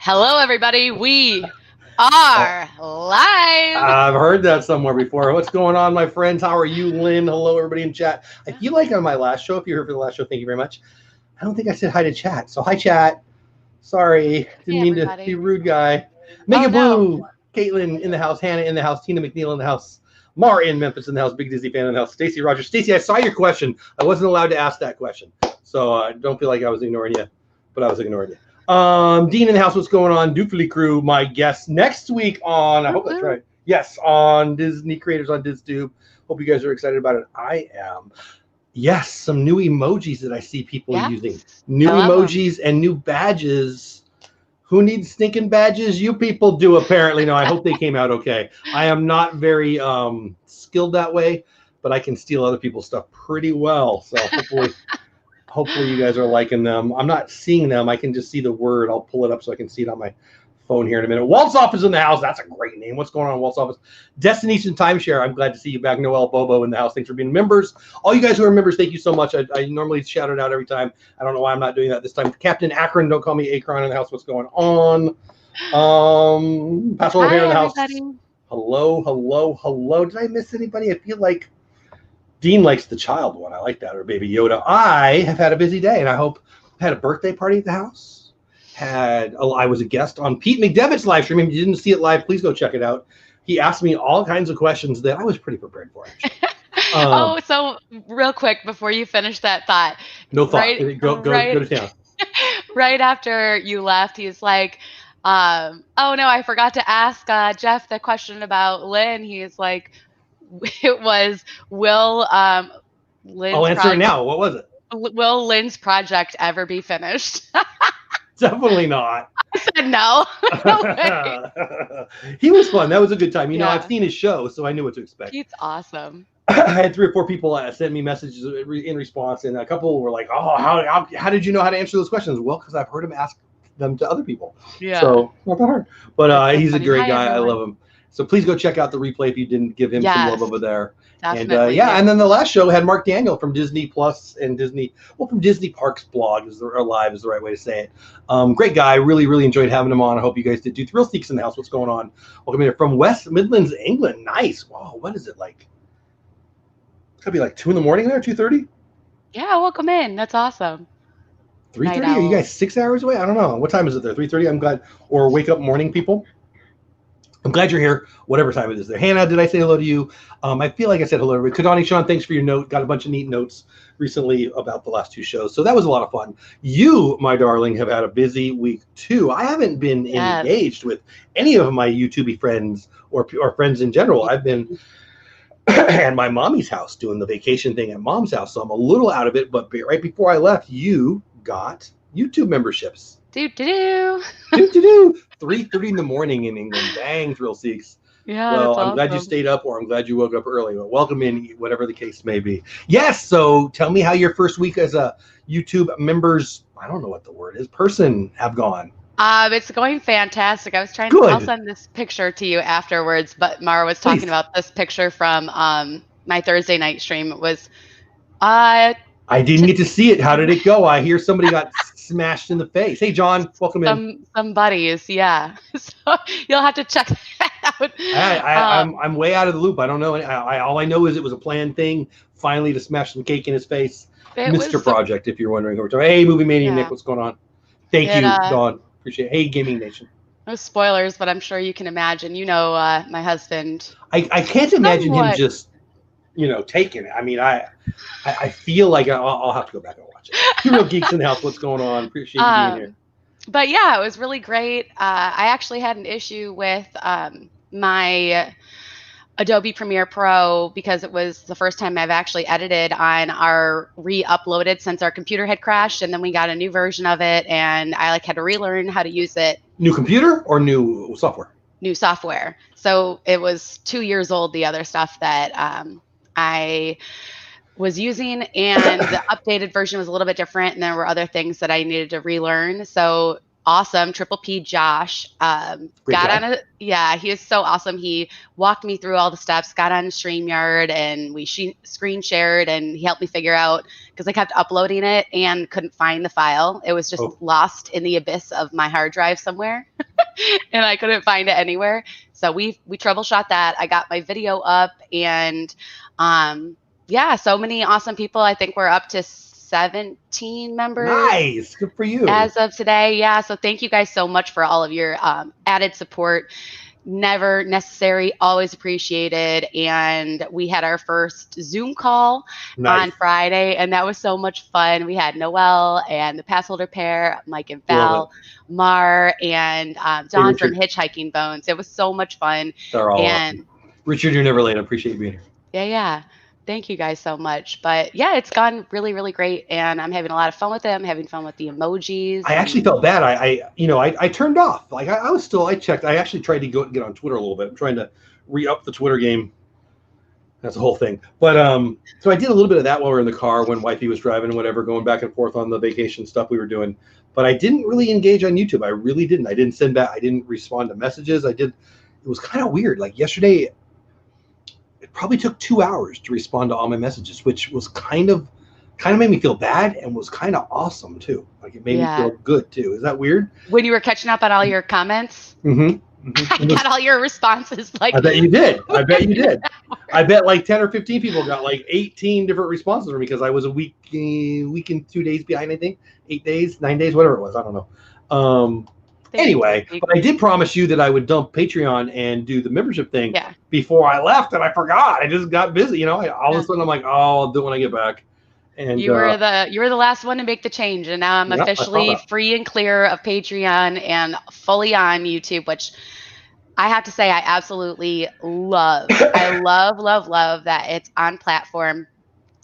Hello, everybody. We are live. I've heard that somewhere before. What's going on, my friends? How are you, Lynn? Hello, everybody in chat. I feel like on my last show, if you're here for the last show, thank you very much. I don't think I said hi to chat. So hi, chat. Sorry. Didn't mean to be rude, guy. Mega Blue. Caitlin in the house. Hannah in the house. Tina McNeil in the house. Mara in Memphis in the house. Big Disney fan in the house. Stacy Rogers. Stacy, I saw your question. I wasn't allowed to ask that question. So don't feel like I was ignoring you, but I was ignoring you. Dean in the house, what's going on? Doofly Crew, my guest next week on, I hope that's right. Yes, on Disney Creators on DisTube. Hope you guys are excited about it. I am. Yes, some new emojis that I see people using. New emojis and new badges. Who needs stinking badges? You people do, apparently. No, I hope they came out okay. I am not very skilled that way, but I can steal other people's stuff pretty well. So hopefully you guys are liking them. I'm not seeing them. I can just see the word. I'll pull it up so I can see it on my phone here in a minute. Walt's Office in the house. That's a great name. What's going on, Walt's Office? Destination Timeshare. I'm glad to see you back. Noel Bobo in the house. Thanks for being members. All you guys who are members, thank you so much. I normally shout it out every time. I don't know why I'm not doing that this time. Captain Akron, don't call me Akron in the house. What's going on? Pastor O'Hare in the house. Hello. Did I miss anybody? I feel like Dean likes the child one. I like that. Or Baby Yoda. I have had a busy day, and I hope I had a birthday party at the house. I was a guest on Pete McDevitt's live stream. If you didn't see it live, please go check it out. He asked me all kinds of questions that I was pretty prepared for, actually. So real quick before you finish that thought. No thought. Go to town. Right after you left, he's like, oh no, I forgot to ask Jeff the question about Lynn. He's like, it was, will Lynn's I'll answer it now. What was it? Will Lynn's project ever be finished? Definitely not. I said no. No way. He was fun. That was a good time. You know, I've seen his show, so I knew what to expect. He's awesome. I had 3 or 4 people send me messages in response, and a couple were like, oh, how did you know how to answer those questions? Well, because I've heard him ask them to other people. Yeah. So not that hard. But he's a great guy. Everyone. I love him. So please go check out the replay if you didn't give him some love over there. Definitely. And and then the last show had Mark Daniel from Disney Plus and from Disney Parks blog or live is the right way to say it. Great guy. Really enjoyed having him on. I hope you guys did. Thrill Seeks in the house. What's going on? Welcome here from West Midlands, England. Nice. Wow. What is it like? It's gotta be like 2 in the morning there. 2:30. Yeah. Welcome in. That's awesome. 3:30. Are you guys 6 hours away? I don't know. What time is it there? 3:30. I'm glad. Or wake up morning people. I'm glad you're here, whatever time it is there. Hannah, did I say hello to you? I feel like I said hello to everybody. Kadani Sean, thanks for your note. Got a bunch of neat notes recently about the last 2 shows. So that was a lot of fun. You, my darling, have had a busy week too. I haven't been engaged with any of my YouTube friends or friends in general. I've been at my mommy's house doing the vacation thing at mom's house. So I'm a little out of it. But right before I left, you got YouTube memberships. 3:30 in the morning in England. Dang, Thrill Seeks. Yeah. Well, I'm glad you stayed up, or I'm glad you woke up early. But welcome in, whatever the case may be. Yes. So tell me how your first week as a YouTube members, I don't know what the word is, person have gone. It's going fantastic. I was trying to. I'll send this picture to you afterwards. But Mara was talking about this picture from my Thursday night stream. It was. I didn't get to see it. How did it go? I hear somebody got smashed in the face. Hey, John, welcome in. Some buddies, yeah. So you'll have to check that out. I'm way out of the loop. I don't know. All I know is it was a planned thing. Finally, to smash some cake in his face. Mr. Project, if you're wondering. Hey, Movie Mania Nick, what's going on? Thank you, Dawn. Appreciate it. Hey, Gaming Nation. No spoilers, but I'm sure you can imagine. You know, my husband. I can't imagine him just. Taking it. I mean, I feel like I'll have to go back and watch it. Real Geeks in the house. What's going on? Appreciate you being here. But yeah, it was really great. I actually had an issue with my Adobe Premiere Pro because it was the first time I've actually edited on our re-uploaded since our computer had crashed, and then we got a new version of it, and I had to relearn how to use it. New computer or new software? New software. So it was 2 years old. The other stuff that I was using, and the updated version was a little bit different, and there were other things that I needed to relearn. So awesome. Triple P Josh Great got guy. on yeah, he is so awesome. He walked me through all the steps, got on StreamYard, and we screen shared, and he helped me figure out, because I kept uploading it and couldn't find the file. It was just lost in the abyss of my hard drive somewhere, and I couldn't find it anywhere. So we troubleshot that. I got my video up, and yeah, so many awesome people. I think we're up to 17 members. Nice. Good for you. As of today. Yeah. So thank you guys so much for all of your added support. Never necessary, always appreciated. And we had our first Zoom call on Friday, and that was so much fun. We had Noelle and the pass holder pair, Mike and Val, Mar, and Don from Hitchhiking Bones. It was so much fun. They're all awesome. Richard, you're never late. I appreciate you being here. Yeah. Thank you guys so much. But yeah, it's gone really, really great. And I'm having a lot of fun with it. I'm having fun with the emojis. I actually felt bad. I turned off. Like I checked. I actually tried to get on Twitter a little bit. I'm trying to re-up the Twitter game. That's the whole thing. But so I did a little bit of that while we were in the car when wifey was driving and whatever, going back and forth on the vacation stuff we were doing. But I didn't really engage on YouTube. I really didn't. I didn't send back. I didn't respond to messages. It was kind of weird. Like yesterday, it probably took 2 hours to respond to all my messages, which was kind of made me feel bad and was kind of awesome too. Like it made me feel good too. Is that weird? When you were catching up on all your comments? Mm-hmm. I got all your responses. Like I bet you did. I bet like 10 or 15 people got like 18 different responses from me because I was a week and 2 days behind, I think. 8 days, 9 days, whatever it was. I don't know. Anyway, but I did promise you that I would dump Patreon and do the membership thing before I left, and I forgot. I just got busy, all of a sudden I'm like, oh, I'll do it when I get back. And you were the last one to make the change, and now I'm officially free and clear of Patreon and fully on YouTube, which I have to say I absolutely love. I love that it's on platform.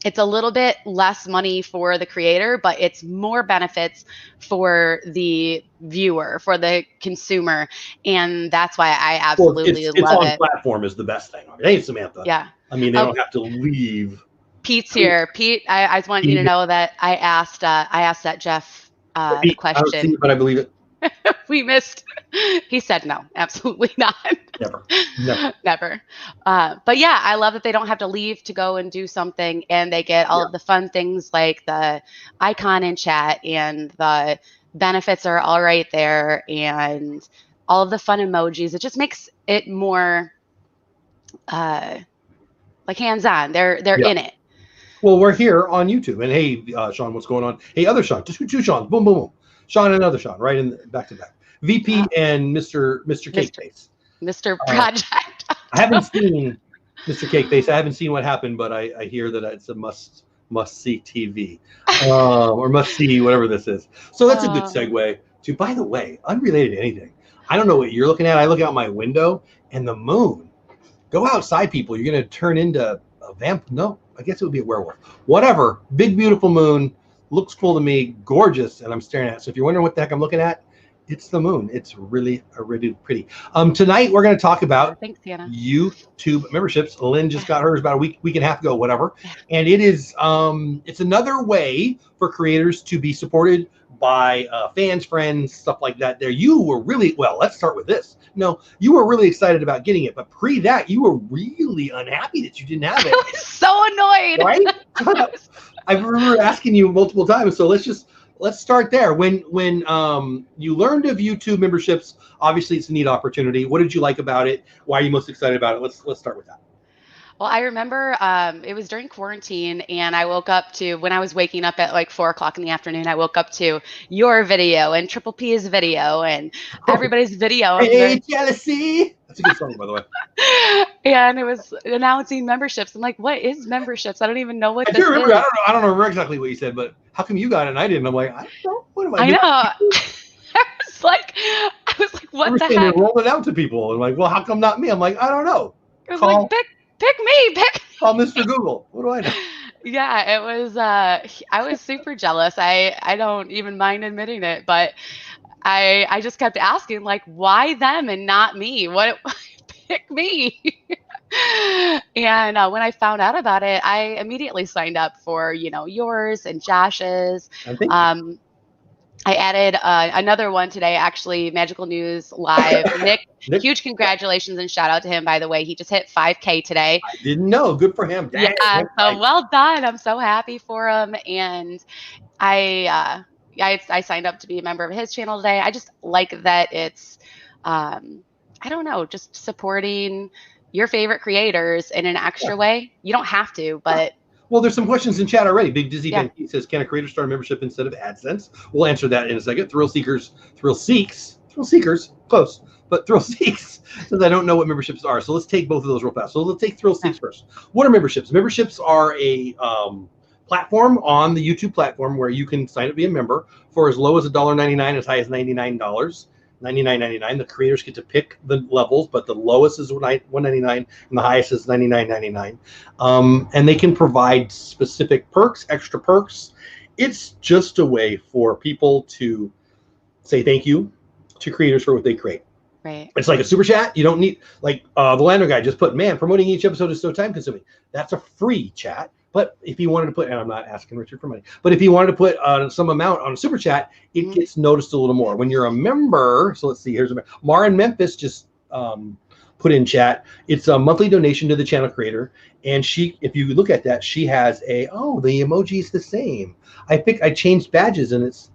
It's a little bit less money for the creator, but it's more benefits for the viewer, for the consumer. And that's why I absolutely love it. It's on platform is the best thing. Hey, Samantha. Yeah. I mean, they don't have to leave. Pete's here. Pete, I just want you to know that I asked that Jeff the question. I don't see it, but I believe it. We missed. He said no, absolutely not. Never. But yeah, I love that they don't have to leave to go and do something, and they get all of the fun things like the icon in chat, and the benefits are all right there, and all of the fun emojis. It just makes it more like hands-on. They're in it. Well, we're here on YouTube, and hey, Sean, what's going on? Hey, other Sean, just two Seans, boom, boom, boom. Sean and another Sean, right in back to back. VP and Mr. Cake Face. Mr. Project. I haven't seen Mr. Cake Face. I haven't seen what happened, but I hear that it's a must see TV or must see whatever this is. So that's a good segue to. By the way, unrelated to anything. I don't know what you're looking at. I look out my window and the moon. Go outside, people. You're gonna turn into a vamp. No, I guess it would be a werewolf. Whatever. Big beautiful moon. Looks cool to me, gorgeous, and I'm staring at it. So if you're wondering what the heck I'm looking at, it's the moon. It's really pretty. Tonight we're going to talk about YouTube memberships. Lynn just got hers about a week and a half ago, whatever. And it is it's another way for creators to be supported by fans, friends, stuff like that. There, you were really let's start with this. No, you were really excited about getting it, but pre that, you were really unhappy that you didn't have it. I was so annoyed. Right? I remember asking you multiple times. So let's start there. When you learned of YouTube memberships, obviously it's a neat opportunity. What did you like about it? Why are you most excited about it? Let's start with that. Well, I remember it was during quarantine, and I woke up to, when I was waking up at like 4:00 in the afternoon, I woke up to your video and Triple P's video and everybody's video. Hey, jealousy. That's a good song, by the way. And it was announcing memberships. I'm like, what is memberships? I don't even know what this is. I don't remember exactly what you said, but how come you got it and I didn't? I'm like, I don't know. What am I doing? I know. I was like, what the heck? Roll it out to people. I'm like, well, how come not me? I'm like, I don't know. It was like, pick me. Call Mr. Google. What do I know? Yeah, it was. I was super jealous. I don't even mind admitting it, but I just kept asking, like, why them and not me? What? Pick me. And when I found out about it, I immediately signed up for yours and Josh's. I added another one today, actually, Magical News Live. Nick, huge congratulations and shout out to him, by the way. He just hit 5K today. I didn't know. Good for him. Dang, yeah, so well done. I'm so happy for him. And I signed up to be a member of his channel today. I just like that it's, I don't know, just supporting your favorite creators in an extra way. You don't have to, but. Well, there's some questions in chat already. Big Dizzy Van says, can a creator start a membership instead of AdSense? We'll answer that in a second. Thrill Seekers, close, but Thrill Seeks says, I don't know what memberships are. So let's take both of those real fast. So let's take Thrill Seeks first. What are memberships? Memberships are a platform on the YouTube platform where you can sign up to be a member for as low as $1.99, as high as $99. $99.99. The creators get to pick the levels, but the lowest is $199 and the highest is $99.99. And they can provide specific perks, extra perks. It's just a way for people to say thank you to creators for what they create. Right. It's like a super chat. You don't need, like the Lando guy just put, man, promoting each episode is so time consuming. That's a free chat. But if you wanted to put, and I'm not asking Richard for money, but if you wanted to put some amount on a super chat, it gets noticed a little more. When you're a member, so let's see, here's a Mara in Memphis just put in chat. It's a monthly donation to the channel creator. And she, if you look at that, she has the emoji is the same. I changed badges and it's,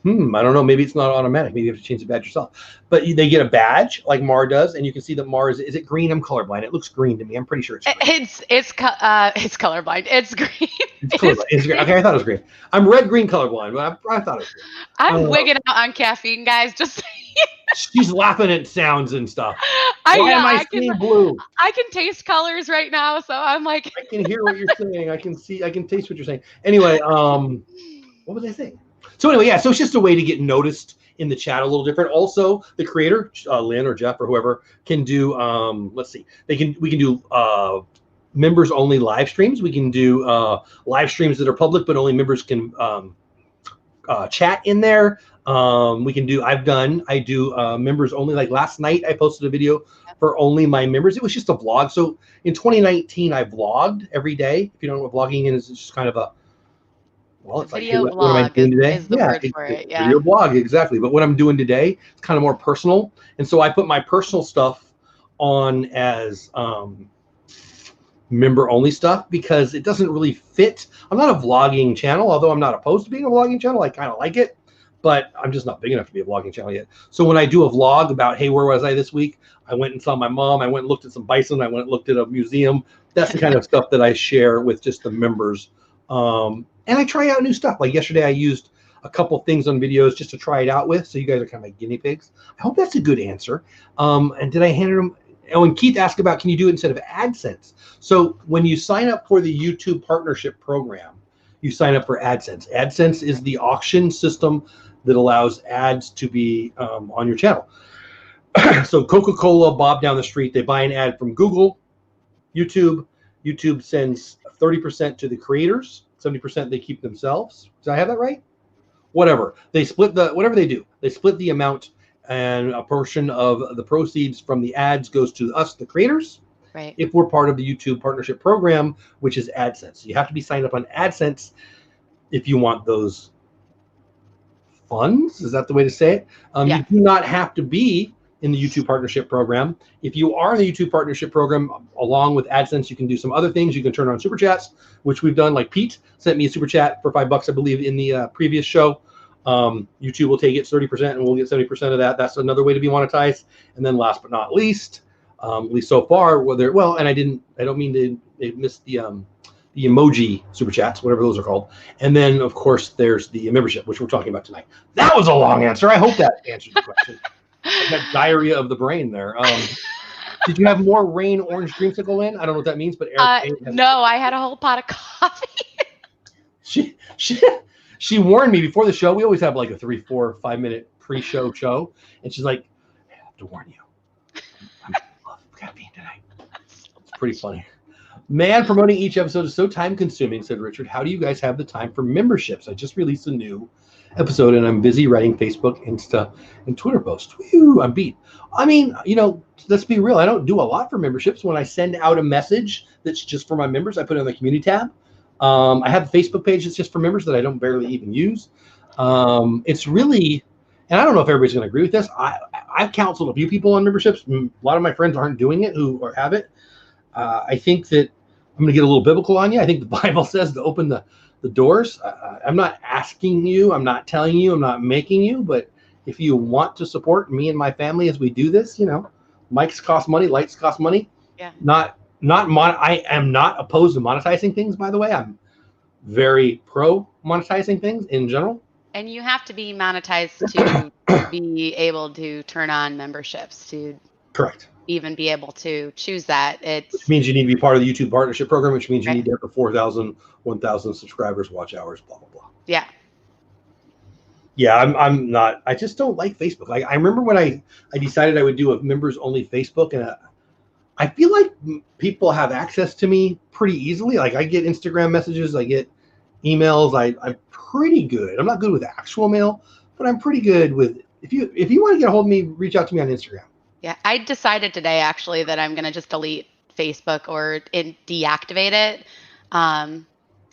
I don't know. Maybe it's not automatic. Maybe you have to change the badge yourself. But they get a badge like Mar does, and you can see that Mar is it green? I'm colorblind. It looks green to me. I'm pretty sure it's green. It's colorblind. It's green. It's colorblind. It's green. Okay, I thought it was green. I'm red-green colorblind, but I thought it was green. I'm wigging out on caffeine, guys. Just she's laughing at sounds and stuff. Why am I seeing blue? I can taste colors right now, so I'm like. I can hear what you're saying. I can taste what you're saying. Anyway, what was I saying? So anyway, yeah, so it's just a way to get noticed in the chat a little different. Also, the creator, Lynn or Jeff or whoever, can do, let's see, we can do members only live streams. We can do live streams that are public, but only members can chat in there. I do members only. Like last night, I posted a video for only my members. It was just a vlog. So in 2019, I vlogged every day. If you don't know what vlogging is, it's just kind of it's video like, what am I doing today? Is the word for it. Yeah. Video blog, exactly. But what I'm doing today is kind of more personal. And so I put my personal stuff on as member only stuff because it doesn't really fit. I'm not a vlogging channel, although I'm not opposed to being a vlogging channel. I kind of like it, but I'm just not big enough to be a vlogging channel yet. So when I do a vlog about, hey, where was I this week? I went and saw my mom. I went and looked at some bison. I went and looked at a museum. That's the kind of stuff that I share with just the members. And I try out new stuff. Like yesterday, I used a couple things on videos just to try it out with. So you guys are kind of like guinea pigs. I hope that's a good answer. And did I hand them? Oh, and Keith asked about, can you do it instead of AdSense? So when you sign up for the YouTube partnership program, you sign up for AdSense. AdSense is the auction system that allows ads to be on your channel. So Coca-Cola, Bob down the street, they buy an ad from Google, YouTube. YouTube sends 30% to the creators. 70% they keep themselves. Did I have that right? Whatever. They split whatever they do. They split the amount, and a portion of the proceeds from the ads goes to us, the creators. Right. If we're part of the YouTube partnership program, which is AdSense. So you have to be signed up on AdSense if you want those funds. Is that the way to say it? Yeah. You do not have to be in the YouTube partnership program. If you are in the YouTube partnership program, along with AdSense, you can do some other things. You can turn on super chats, which we've done. Like Pete sent me a super chat for $5, I believe, in the previous show. YouTube will take it 30%, and we'll get 70% of that. That's another way to be monetized. And then, last but not least, at least so far, and I don't mean to miss the emoji super chats, whatever those are called. And then, of course, there's the membership, which we're talking about tonight. That was a long answer. I hope that answered the question. I got diarrhea of the brain there. Did you have more rain orange dreamsicle in? I don't know what that means, but Eric no, I had a whole pot of coffee. She warned me before the show. We always have like a 3, 4, 5 minute pre-show show, and she's like, I have to warn you, I'm caffeine tonight. It's pretty funny. Man, promoting each episode is so time consuming, said Richard. How do you guys have the time for memberships? I just released a new episode and I'm busy writing Facebook, Insta, and Twitter posts. Whew, I'm beat. I mean, let's be real. I don't do a lot for memberships. When I send out a message that's just for my members, I put it on the community tab. I have a Facebook page that's just for members that I don't barely even use. It's really, and I don't know if everybody's going to agree with this. I've counseled a few people on memberships. A lot of my friends aren't doing it who have it. I think that I'm going to get a little biblical on you. I think the Bible says to open the doors. I'm not asking you. I'm not telling you. I'm not making you. But if you want to support me and my family as we do this, mics cost money, lights cost money. Yeah. I am not opposed to monetizing things. By the way, I'm very pro monetizing things in general. And you have to be monetized to be able to turn on memberships, to correct even be able to choose that. Which means you need to be part of the YouTube partnership program, which means you need to have the 4,000, 1,000 subscribers, watch hours, blah, blah, blah. Yeah. Yeah, I'm not. I just don't like Facebook. I remember when I decided I would do a members only Facebook, and I feel like people have access to me pretty easily. Like I get Instagram messages, I get emails. I'm pretty good. I'm not good with actual mail, but I'm pretty good with if you want to get a hold of me, reach out to me on Instagram. Yeah, I decided today actually that I'm gonna just delete Facebook or deactivate it.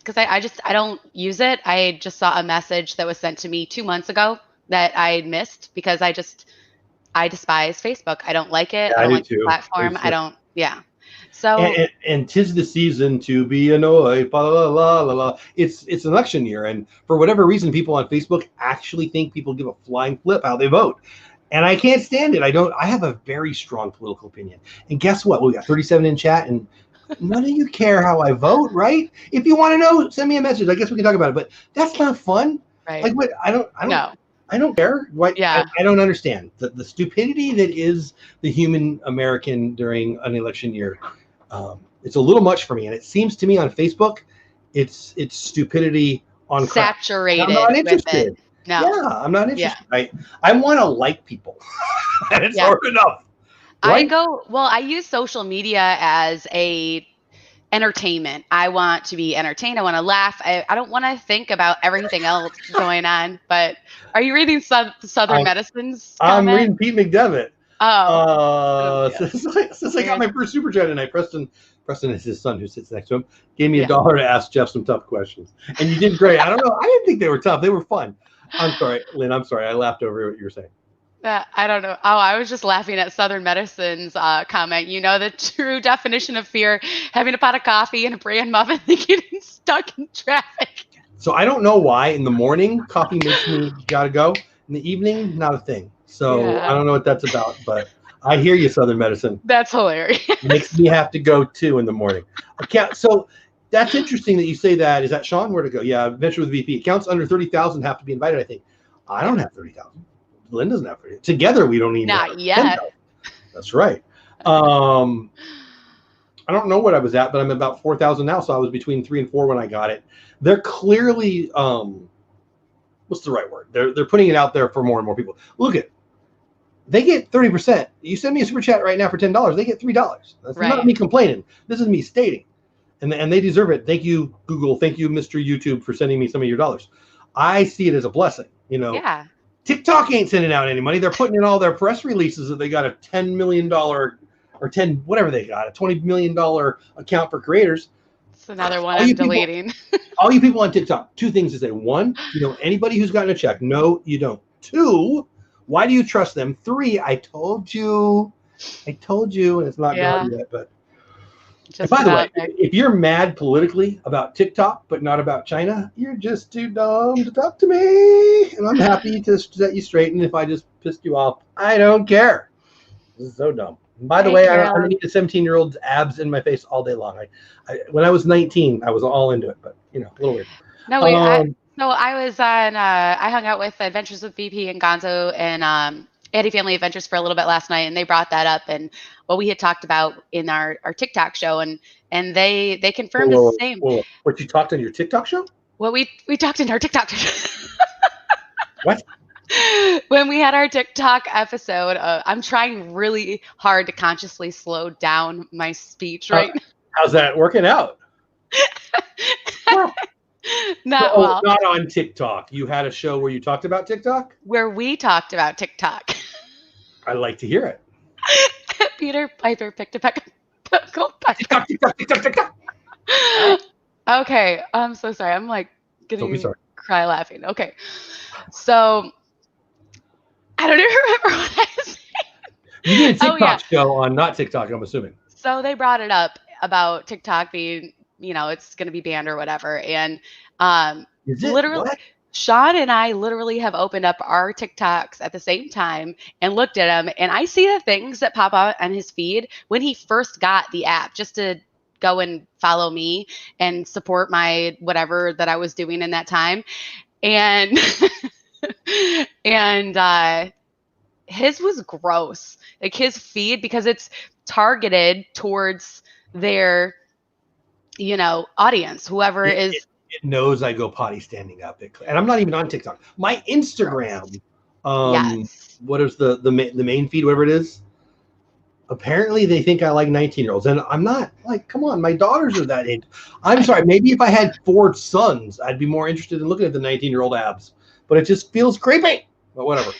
Because I don't use it. I just saw a message that was sent to me 2 months ago that I missed because I despise Facebook. I don't like it. Yeah, I don't like too. the platform. I don't. Yeah. So and 'tis the season to be annoyed. La, la, la, la, la. It's election year, and for whatever reason, people on Facebook actually think people give a flying flip how they vote. And I can't stand it. I have a very strong political opinion. And guess what? We got 37 in chat, and none of you care how I vote, right? If you want to know, send me a message. I guess we can talk about it, but that's not fun. Right. Like what? I don't care. What? Yeah. I don't understand the stupidity that is the human American during an election year. It's a little much for me, and it seems to me on Facebook, it's stupidity on crack. Saturated. I'm not interested. With it. No. Yeah, I'm not interested. Yeah. I want to like people, and it's hard enough. Right? I use social media as a entertainment. I want to be entertained. I want to laugh. I don't want to think about everything else going on. But are you reading Southern Medicine's comment? I'm reading Pete McDevitt. Oh. Since I got my first super chat tonight, Preston is his son who sits next to him, gave me $1 to ask Jeff some tough questions. And you did great. I don't know. I didn't think they were tough. They were fun. I'm sorry, Lynn. I'm sorry. I laughed over what you were saying. I don't know. Oh, I was just laughing at Southern Medicine's comment. The true definition of fear: having a pot of coffee and a bran muffin and getting stuck in traffic. So I don't know why in the morning coffee makes me gotta go. In the evening, not a thing. So I don't know what that's about, but I hear you, Southern Medicine. That's hilarious. Makes me have to go too in the morning. Okay, so that's interesting that you say that. Is that Sean? Where to go? Yeah, venture with VP. Accounts under 30,000 have to be invited. I think I don't have 30,000. Lynn doesn't have 30,000. Together we don't need. Not yet. 10,000. That's right. I don't know what I was at, but I'm about 4,000 now. So I was between 3 and 4 when I got it. They're clearly what's the right word? They're putting it out there for more and more people. Look at. They get 30%. You send me a super chat right now for $10, they get $3. That's not me complaining. This is me stating. And they deserve it. Thank you, Google. Thank you, Mr. YouTube, for sending me some of your dollars. I see it as a blessing. Yeah. TikTok ain't sending out any money. They're putting in all their press releases that they got a $10 million or whatever they got, a $20 million account for creators. It's another one I'm deleting. All you people on TikTok, 2 things to say. 1, anybody who's gotten a check. No, you don't. 2, why do you trust them? 3, I told you, and it's not done yet. But by the way, if you're mad politically about TikTok but not about China, you're just too dumb to talk to me. And I'm happy to set you straight. And if I just pissed you off, I don't care. This is so dumb. And by the way, I don't need a 17-year-old's abs in my face all day long. When I was 19, I was all into it, but a little weird. No, wait. So I was on. I hung out with Adventures with VP and Gonzo and Eddie Family Adventures for a little bit last night, and they brought that up and what we had talked about in our TikTok show, and they confirmed it's the same. What you talked on your TikTok show? Well, we talked in our TikTok show. What? When we had our TikTok episode, I'm trying really hard to consciously slow down my speech right now. How's that working out? Not well. Not on TikTok. You had a show where you talked about TikTok? Where we talked about TikTok. I'd like to hear it. Peter Piper picked a peck. TikTok. TikTok. Okay, I'm so sorry. I'm like Don't be sorry. Cry laughing. Okay. So I don't even remember what I was saying. You did a TikTok show on not TikTok, I'm assuming. So they brought it up about TikTok being, it's going to be banned or whatever. And Is it? literally, What? Sean and I literally have opened up our TikToks at the same time and looked at them. And I see the things that pop out on his feed when he first got the app, just to go and follow me and support my whatever that I was doing in that time. And and his was gross, like his feed, because it's targeted towards their audience, whoever is. It knows I go potty standing up, and I'm not even on TikTok. My Instagram, Yes. what is the main feed, whatever it is, apparently they think I like 19-year-olds, and I'm not. Like, come on, my daughters are that age. I'm sorry, maybe if I had 4 sons, I'd be more interested in looking at the 19-year-old abs, but it just feels creepy. But whatever.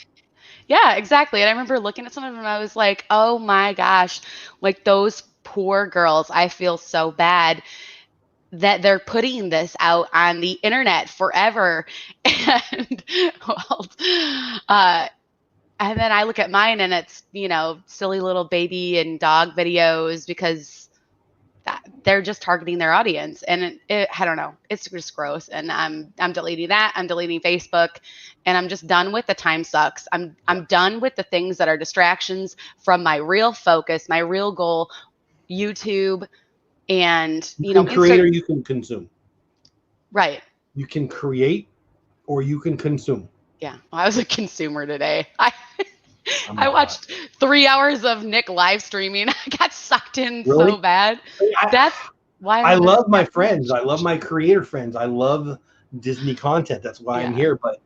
Yeah, exactly. And I remember looking at some of them, I was like, oh my gosh, like those poor girls, I feel so bad that they're putting this out on the internet forever. And well, and then I look at mine and it's, silly little baby and dog videos, because they're just targeting their audience. And I don't know, it's just gross. And I'm deleting that. I'm deleting Facebook, and I'm just done with the time sucks. I'm done with the things that are distractions from my real focus, my real goal, YouTube. And you can create or you can consume. Right. You can create or you can consume. Yeah. Well, I was a consumer today. I watched 3 hours of Nick live streaming. I got sucked in so bad. That's why I love my friends. I love my creator friends. I love Disney content. That's why I'm here. But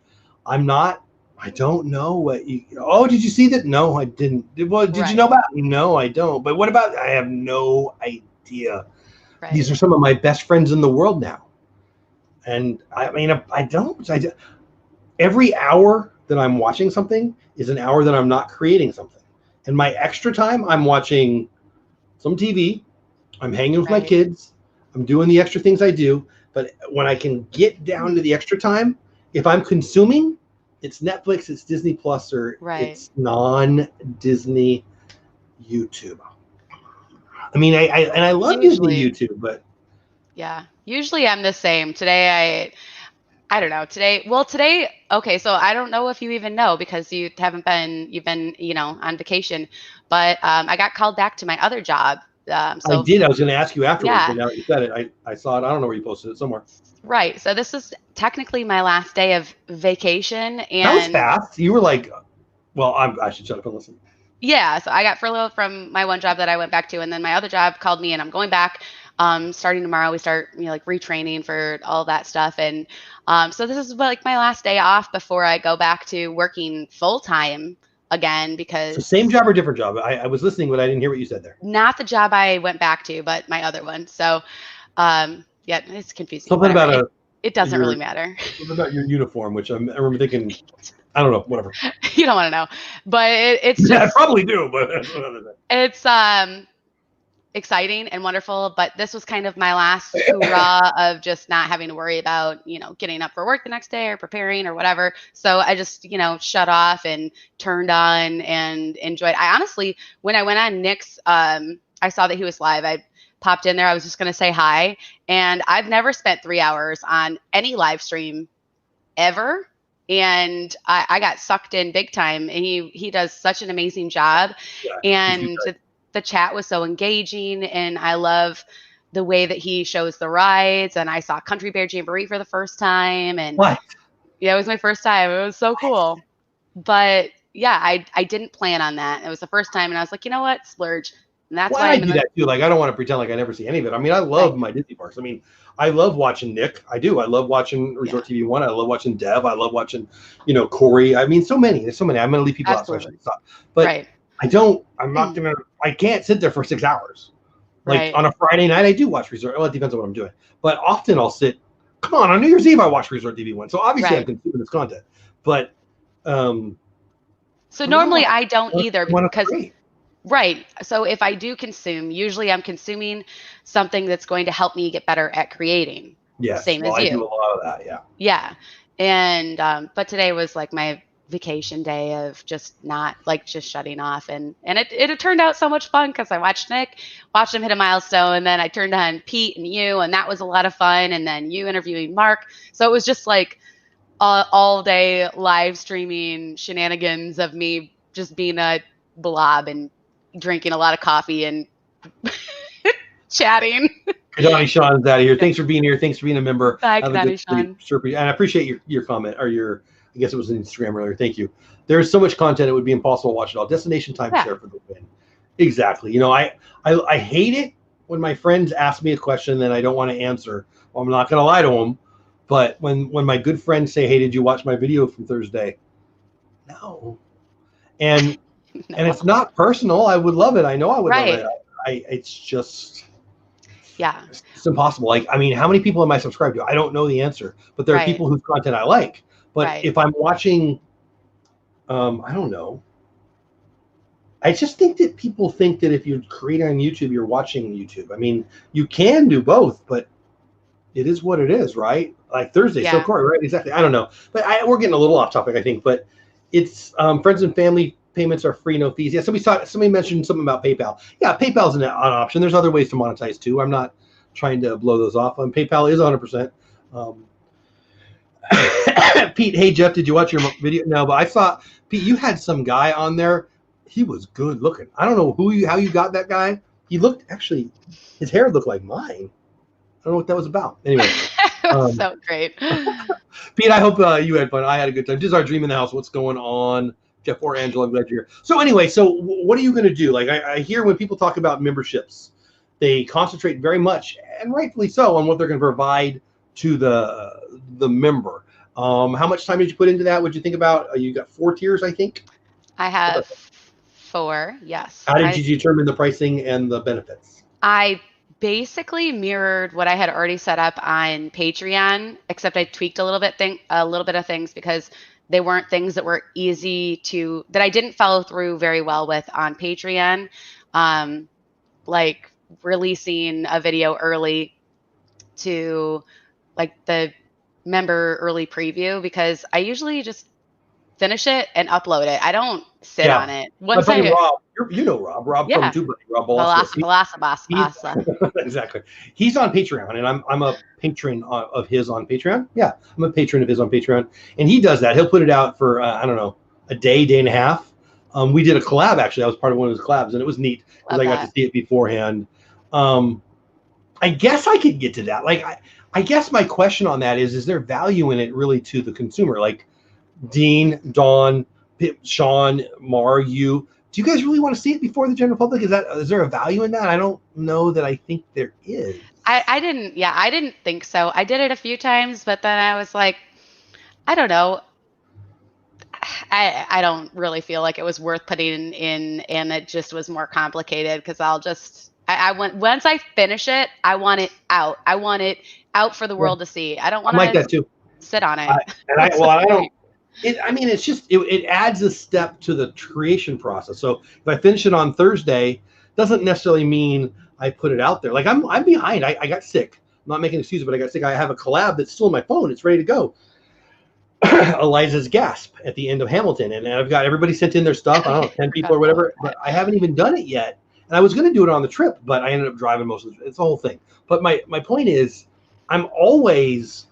I'm not. I don't know what you. Oh, did you see that? No, I didn't. Well, did you know about it? No, I don't. But what about? I have no idea. Right. These are some of my best friends in the world now, and I mean, I don't. Every hour that I'm watching something is an hour that I'm not creating something. And my extra time, I'm watching some TV, I'm hanging with my kids, I'm doing the extra things I do. But when I can get down to the extra time, if I'm consuming, it's Netflix, it's Disney Plus, or it's non-Disney YouTube. I mean, I love Disney YouTube, but yeah, usually I'm the same. Today I don't know. Today, okay, so I don't know if you even know, because you've been, on vacation, but I got called back to my other job. So I did. I was going to ask you afterwards, but now that you said it, I saw it. I don't know where you posted it, somewhere. Right. So this is technically my last day of vacation. And that was fast. You were like, well, I should shut up and listen. Yeah. So I got furloughed from my one job that I went back to, and then my other job called me, and I'm going back. Starting tomorrow, we start, like retraining for all that stuff. And so this is like my last day off before I go back to working full time again, because. So same job or different job? I was listening, but I didn't hear what you said there. Not the job I went back to, but my other one. So, yeah, it's confusing. Something about it doesn't really matter. Something about your uniform, which I remember thinking, I don't know, whatever. You don't want to know, but it's just. Yeah, I probably do, but it's exciting and wonderful, but this was kind of my last hurrah of just not having to worry about, getting up for work the next day or preparing or whatever. So I just, shut off and turned on and enjoyed. I honestly, when I went on Nick's, I saw that he was live. I popped in there. I was just going to say hi. And I've never spent 3 hours on any live stream ever. And I got sucked in big time. And he does such an amazing job. Yeah, and the chat was so engaging, and I love the way that he shows the rides. And I saw Country Bear Jamboree for the first time, and yeah, it was my first time. It was so cool. But yeah, I didn't plan on that. It was the first time, and I was like, you know what, splurge. And that's why I do that too. Like, I don't want to pretend like I never see any of it. I mean, I love my Disney parks. I mean, I love watching Nick. I do. I love watching Resort TV 1. I love watching Dev. I love watching, Corey. I mean, so many. There's so many. I'm going to leave people out, so I shouldn't stop. But I'm not going to, I can't sit there for 6 hours. Like on a Friday night, I do watch Resort. Well, it depends on what I'm doing. But often I'll sit, come on New Year's Eve, I watch Resort TV 1. So obviously I'm consuming this content. But, so normally I don't either, because, right. So if I do consume, usually I'm consuming something that's going to help me get better at creating. Yes. same Well, as I you. do a lot of that. Yeah. Yeah. And but today was like my vacation day of just not like just shutting off, and it turned out so much fun because I watched Nick, watched him hit a milestone, and then I turned on Pete and you, and that was a lot of fun, and then you interviewing Mark. So it was just like all day live streaming shenanigans of me just being a blob and drinking a lot of coffee and chatting. Donnie Sean's out of here. Thanks for being here. Thanks for being a member. Bye, Have a good Sean. sleep. And I appreciate your comment or your, I guess it was an Instagram earlier. Thank you. There's so much content, it would be impossible to watch it all. Destination timeshare for the win. Exactly. You know, I hate it when my friends ask me a question that I don't want to answer. Well, I'm not going to lie to them. But when my good friends say, hey, did you watch my video from Thursday? No. And No. and it's not personal. I would love it. I know I would love it. It's just, yeah, it's impossible. Like, I mean, how many people am I subscribed to? I don't know the answer, but there are people whose content I like. But if I'm watching, I don't know. I just think that people think that if you create on YouTube, you're watching YouTube. I mean, you can do both, but it is what it is, right? Like Thursday, so Corey, right? Exactly. I don't know, but we're getting a little off topic, I think. But it's friends and family payments are free, no fees. Yeah, somebody mentioned something about PayPal. Yeah, PayPal's an option. There's other ways to monetize too. I'm not trying to blow those off. PayPal is 100%. Pete, hey Jeff, did you watch your video? No, but I saw Pete. You had some guy on there. He was good looking. I don't know how you got that guy. He looked actually, his hair looked like mine. I don't know what that was about. Anyway, so great. Pete, I hope you had fun. I had a good time. This is our dream in the house. What's going on, Jeff or Angela? I'm glad you're here. So anyway, so what are you going to do? Like I hear when people talk about memberships, they concentrate very much, and rightfully so, on what they're going to provide to the member. How much time did you put into that? What did you think about? You got 4 tiers, I think. I have 4. Yes. How did you determine the pricing and the benefits? I basically mirrored what I had already set up on Patreon, except I tweaked a little bit of things because they weren't things that were easy that I didn't follow through very well with on Patreon, like releasing a video early to like the member early preview, because I usually just finish it and upload it. I don't sit on it. Once Rob, you know Rob from TubeBuddy, Rob Balasa. Exactly. He's on Patreon, and I'm a patron of his on Patreon. Yeah, I'm a patron of his on Patreon, and he does that. He'll put it out for I don't know, a day and a half. We did a collab actually. I was part of one of his collabs, and it was neat because I got to see it beforehand. I guess I could get to that. Like I guess my question on that is there value in it really to the consumer? Like Dean, Dawn, Sean, Mar, do you guys really want to see it before the general public? Is there a value in that? I don't know that I think there is. I didn't think so. I did it a few times, but then I was like, I don't know. I don't really feel like it was worth putting in, and it just was more complicated because once I finish it, I want it out. I want it out for the world to see. I don't want to sit on it. I don't. It's just it adds a step to the creation process. So if I finish it on Thursday, doesn't necessarily mean I put it out there. Like I'm behind. I got sick. I'm not making excuses, but I got sick. I have a collab that's still on my phone. It's ready to go. Eliza's Gasp at the end of Hamilton, and I've got everybody sent in their stuff. I don't know, 10 people or whatever, but I haven't even done it yet. And I was going to do it on the trip, but I ended up driving most of it. It's the whole thing. But my point is, I'm always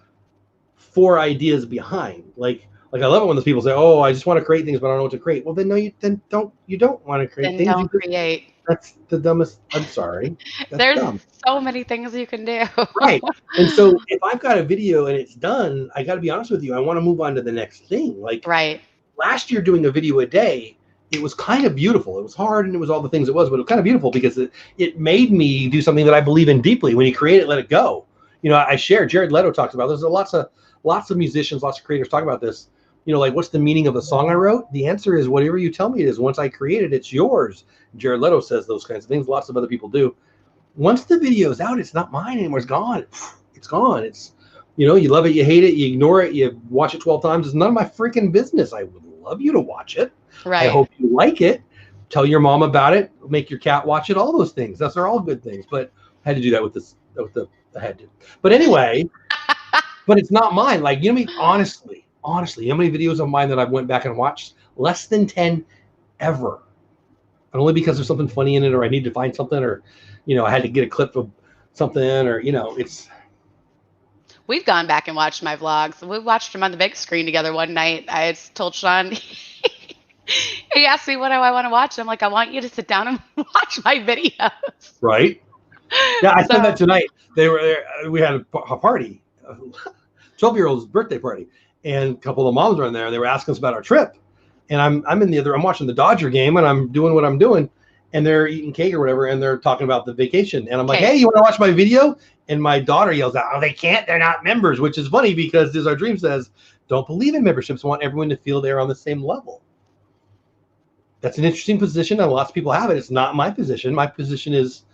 4 ideas behind. Like I love it when those people say, "Oh, I just want to create things, but I don't know what to create." Well, then no, you don't want to create things. Don't create. That's the dumbest. I'm sorry. There's so many things you can do. Right. And so if I've got a video and it's done, I got to be honest with you. I want to move on to the next thing. Like last year, doing a video a day, it was kind of beautiful. It was hard and it was all the things it was, but it was kind of beautiful because it made me do something that I believe in deeply. When you create it, let it go. You know, I share. Jared Leto talks about this. There's lots of musicians, lots of creators talk about this. You know, like, what's the meaning of a song I wrote? The answer is whatever you tell me it is. Once I create it, it's yours. Jared Leto says those kinds of things. Lots of other people do. Once the video's out, it's not mine anymore. It's gone. It's gone. It's, you know, you love it, you hate it, you ignore it, you watch it 12 times. It's none of my freaking business. I would love you to watch it. Right. I hope you like it. Tell your mom about it. Make your cat watch it. All those things. Those are all good things. But I had to do that with the I had to. But anyway, but it's not mine. Like, you know, honestly, you know how many videos of mine that I've went back and watched? Less than 10 ever. And only because there's something funny in it, or I need to find something, or, you know, I had to get a clip of something, or, you know, it's. We've gone back and watched my vlogs. We watched them on the big screen together one night. I told Sean, he asked me what do I want to watch. I'm like, I want you to sit down and watch my videos. Right. Yeah, I said that tonight. They were there. We had a party, 12-year-old's birthday party, and a couple of moms were in there, and they were asking us about our trip. And I'm watching the Dodger game, and I'm doing what I'm doing, and they're eating cake or whatever, and they're talking about the vacation. And I'm like, hey, you want to watch my video? And my daughter yells out, oh, they can't. They're not members, which is funny because as our dream says, don't believe in memberships. Want everyone to feel they're on the same level. That's an interesting position, and lots of people have it. It's not my position. My position is,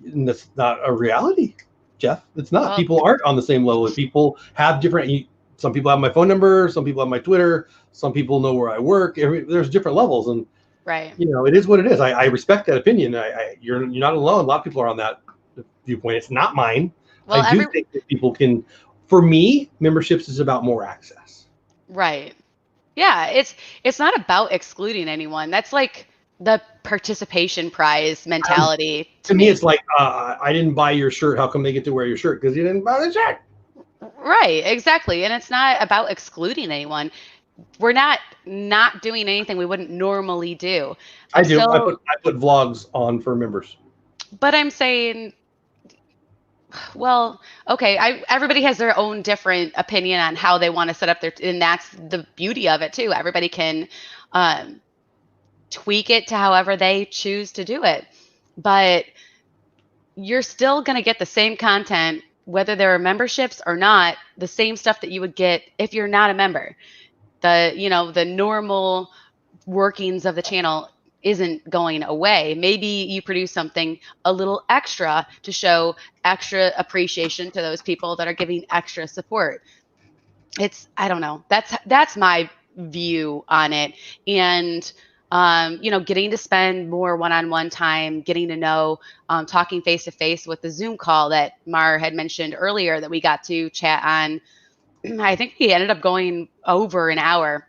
and that's not a reality, Jeff. It's not. People aren't on the same level. People have different. Some people have my phone number. Some people have my Twitter. Some people know where I work. There's different levels, and right. You know, it is what it is. I respect that opinion. You're not alone. A lot of people are on that viewpoint. It's not mine. Well, I do think that people can. For me, memberships is about more access. Right. Yeah. It's not about excluding anyone. That's like the participation prize mentality. To me, it's like, I didn't buy your shirt. How come they get to wear your shirt? Because you didn't buy the shirt. Right, exactly. And it's not about excluding anyone. We're not doing anything we wouldn't normally do. I do. I put vlogs on for members. But I'm saying, well, okay, everybody has their own different opinion on how they want to set up their, and that's the beauty of it too. Everybody can tweak it to however they choose to do it. But you're still going to get the same content, whether there are memberships or not, the same stuff that you would get if you're not a member. The normal workings of the channel isn't going away. Maybe you produce something a little extra to show extra appreciation to those people that are giving extra support. I don't know. That's my view on it. And getting to spend more one-on-one time, getting to know, talking face-to-face with the Zoom call that Mar had mentioned earlier that we got to chat on. I think we ended up going over an hour,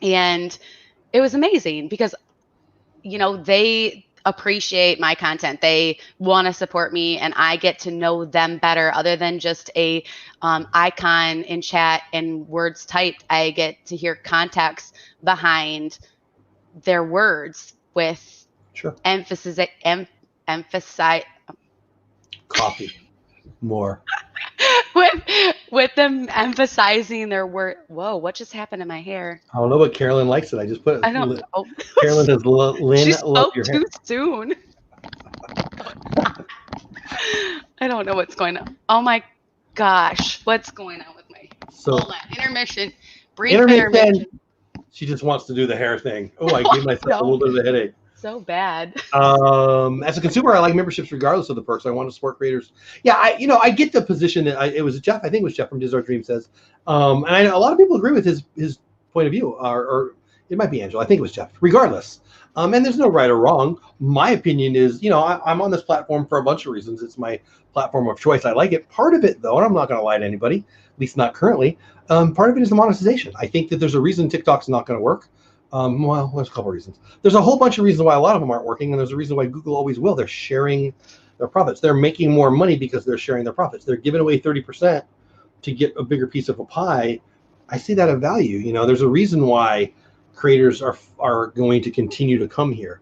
and it was amazing because, they appreciate my content. They want to support me, and I get to know them better other than just a icon in chat and words typed. I get to hear context behind their words with emphasis. Coffee more. with them emphasizing their word. Whoa, what just happened to my hair? I don't know, but Carolyn likes it. I just put it. I don't know. Carolyn says, Lynn, she spoke your too hair. soon. I don't know what's going on. Oh my gosh, what's going on with my hold on. Intermission. Brief intermission. She just wants to do the hair thing. Oh, I gave myself a little bit of a headache. So bad. As a consumer, I like memberships regardless of the perks. I want to support creators. Yeah, I get the position that it was Jeff. I think it was Jeff from Diz Our Dream says, and I know a lot of people agree with his point of view, or it might be Angela. I think it was Jeff. Regardless, and there's no right or wrong. My opinion is, I'm on this platform for a bunch of reasons. It's my platform of choice. I like it. Part of it, though, and I'm not going to lie to anybody, at least not currently. Part of it is the monetization. I think that there's a reason TikTok's not going to work. Well, there's a couple of reasons. There's a whole bunch of reasons why a lot of them aren't working, and there's a reason why Google always will. They're sharing their profits. They're making more money because they're sharing their profits. They're giving away 30% to get a bigger piece of a pie. I see that of value. There's a reason why creators are going to continue to come here.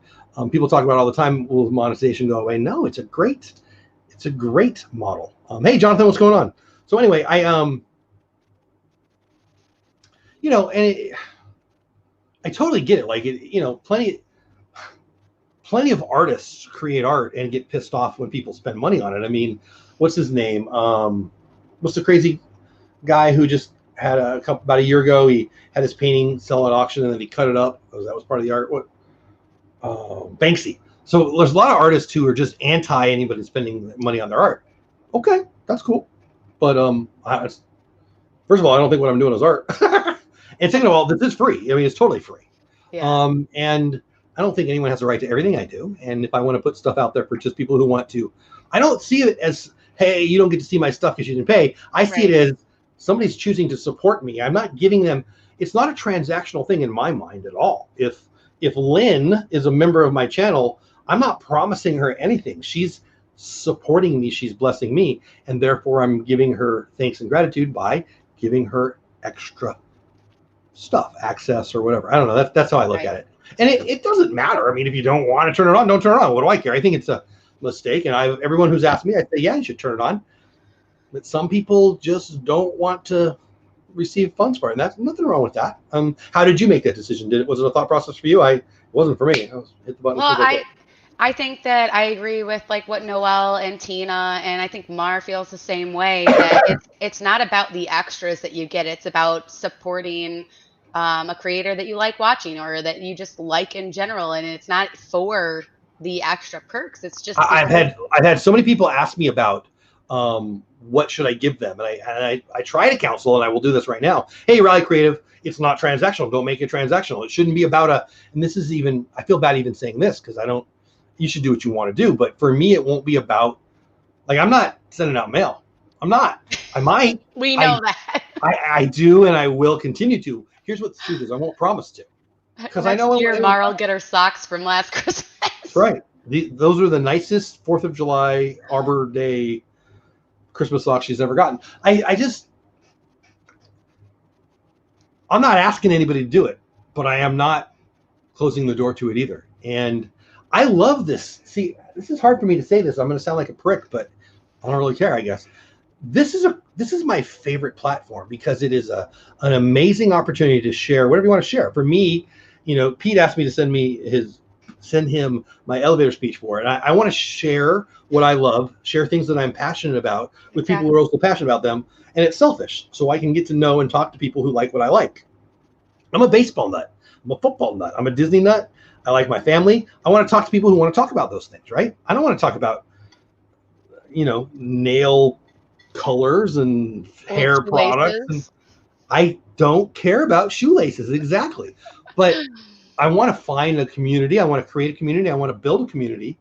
People talk about all the time, will monetization go away? No, it's a great model. Hey, Jonathan, what's going on? So anyway, I totally get it. Like, plenty of artists create art and get pissed off when people spend money on it. I mean, what's his name? What's the crazy guy who just had about a year ago, he had his painting sell at auction and then he cut it up. That was part of the art. What? Banksy. So there's a lot of artists who are just anti anybody spending money on their art. Okay, that's cool. But first of all, I don't think what I'm doing is art. And second of all, this is free. I mean, it's totally free. Yeah. And I don't think anyone has a right to everything I do. And if I want to put stuff out there for just people who want to, I don't see it as hey, you don't get to see my stuff because you didn't pay. I see it as somebody's choosing to support me. I'm not giving them, it's not a transactional thing in my mind at all. If Lynn is a member of my channel, I'm not promising her anything. She's supporting me, she's blessing me, and therefore I'm giving her thanks and gratitude by giving her extra stuff, access or whatever. I don't know. That's how I look at it. And it doesn't matter. I mean, if you don't want to turn it on, don't turn it on. What do I care? I think it's a mistake. And everyone who's asked me, I say, yeah, you should turn it on. But some people just don't want to receive funds for it. And that's nothing wrong with that. How did you make that decision? Was it a thought process for you? It wasn't for me. I was hit the button. Well, I think that I agree with like what Noelle and Tina, and I think Mar feels the same way, that it's not about the extras that you get. It's about supporting a creator that you like watching or that you just like in general. And it's not for the extra perks. It's just, I've had so many people ask me about, what should I give them? And I try to counsel, and I will do this right now. Hey, Rally Creative, it's not transactional. Don't make it transactional. It shouldn't be about and this is even, I feel bad even saying this because you should do what you want to do. But for me, it won't be about, like, I'm not sending out mail. I'm not. I might. We know that. I do, and I will continue to. Here's what the truth is. I won't promise to. Because I know Mar will get her socks from last Christmas. That's right. Those are the nicest 4th of July, Arbor Day Christmas socks she's ever gotten. I'm not asking anybody to do it, but I am not closing the door to it either. And I love this. See, this is hard for me to say this. I'm going to sound like a prick, but I don't really care, I guess. This is my favorite platform because it is an amazing opportunity to share whatever you want to share. For me, Pete asked me to send him my elevator speech for it. And I want to share what I love, share things that I'm passionate about with people who are also passionate about them. And it's selfish. So I can get to know and talk to people who like what I like. I'm a baseball nut. I'm a football nut. I'm a Disney nut. I like my family. I want to talk to people who want to talk about those things, right? I don't want to talk about, nail colors and hair products. And I don't care about shoelaces, exactly. But I want to find a community. I want to create a community. I want to build a community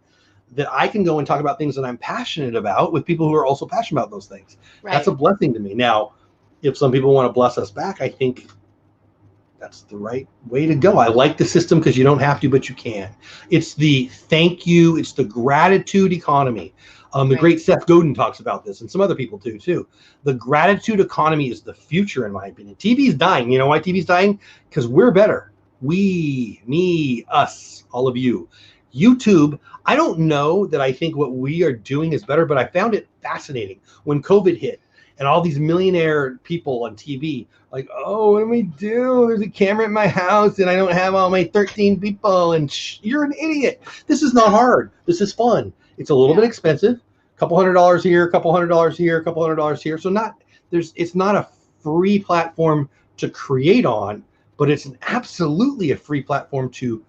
that I can go and talk about things that I'm passionate about with people who are also passionate about those things. Right. That's a blessing to me. Now, if some people want to bless us back, I think that's the right way to go. I like the system because you don't have to, but you can. It's the thank you. It's the gratitude economy. The great Seth Godin talks about this, and some other people do too. The gratitude economy is the future, in my opinion. TV is dying. You know why TV is dying? Because we're better. We, me, us, all of you. YouTube, I don't know that I think what we are doing is better, but I found it fascinating when COVID hit and all these millionaire people on TV, like, oh, what do we do? There's a camera in my house and I don't have all my 13 people, and you're an idiot. This is not hard. This is fun. It's a little bit expensive, $200 here, $200 here, $200 here. So it's not a free platform to create on, but it's absolutely a free platform to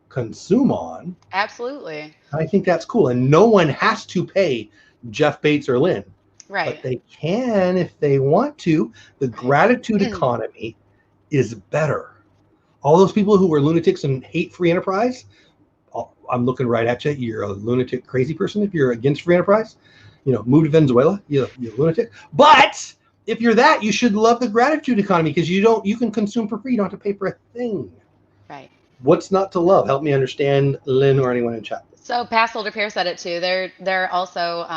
consume on. Absolutely. I think that's cool. And no one has to pay Jeff Bates or Lynn. Right. But they can if they want to. The gratitude economy is better. All those people who are lunatics and hate free enterprise, I'm looking right at you. You're a lunatic, crazy person if you're against free enterprise. Move to Venezuela. You're a lunatic. But if you're that, you should love the gratitude economy because you can consume for free. You don't have to pay for a thing. Right. What's not to love? Help me understand, Lynn, or anyone in chat. So Past Holder Pair said it too. They're also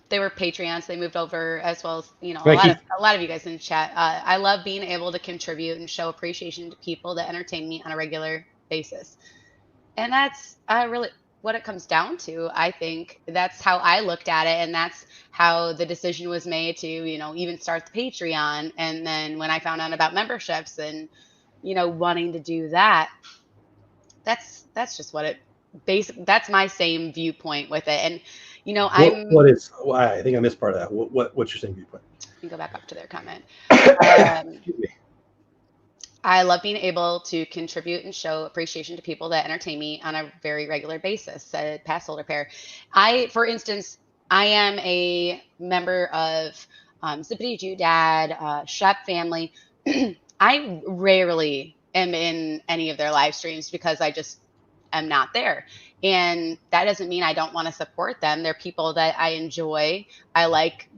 they were Patreons. They moved over as well as a lot of you guys in the chat. I love being able to contribute and show appreciation to people that entertain me on a regular basis, and that's really what it comes down to. I think that's how I looked at it, and that's how the decision was made to even start the Patreon. And then when I found out about memberships and wanting to do that, that's just what it that's my same viewpoint with it. And I think I missed part of that. What's your same viewpoint? You can go back up to their comment. I love being able to contribute and show appreciation to people that entertain me on a very regular basis, said Past Holder Pair. For instance, I am a member of Zippity Jew Dad, Shep Family. I rarely am in any of their live streams because am not there. And that doesn't mean I don't want to support them. They're people that I enjoy. I like,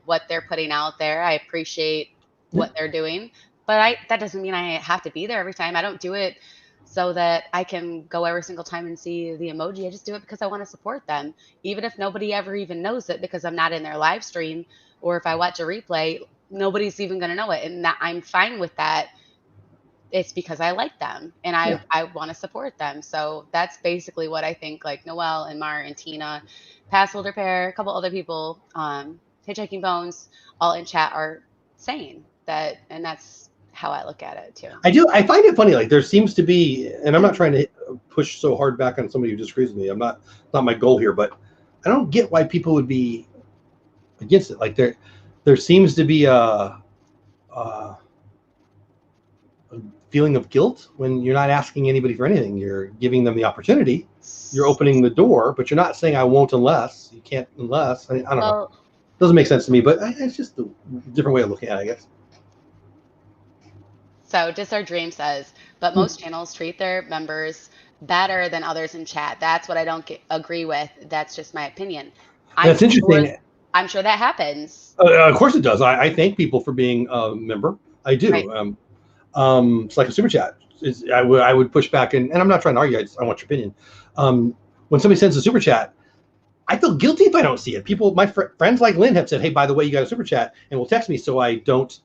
what they're putting out there. I appreciate what they're doing, but that doesn't mean I have to be there every time. I don't do it so that I can go every single time and see the emoji. I just do it because I want to support them, even if nobody ever even knows it, because I'm not in their live stream, or if I watch a replay, nobody's even going to know it. And that, I'm fine with that. It's because I like them and I want to support them. So that's basically what I think, like Noelle and Mar and Tina, Password Repair, a couple other people, Hitchhiking Bones, all in chat are saying that, and that's how I look at it too. I find it funny. Like there seems to be, and I'm not trying to push so hard back on somebody who disagrees with me. Not my goal here, but I don't get why people would be against it. Like there seems to be a feeling of guilt when you're not asking anybody for anything. You're giving them the opportunity. You're opening the door, but you're not saying I won't unless. You can't unless. I don't know. Doesn't make sense to me, but it's just a different way of looking at it, I guess. So Just Our Dream says, but most channels treat their members better than others in chat. That's what I don't agree with. That's just my opinion. That's interesting. I'm sure that happens. Of course it does. I thank people for being a member. I do. Right. It's like a super chat. I would push back, and I'm not trying to argue. I want your opinion. When somebody sends a super chat, I feel guilty if I don't see it. People, my friends like Lynn have said, "Hey, by the way, you got a super chat," and will text me so I don't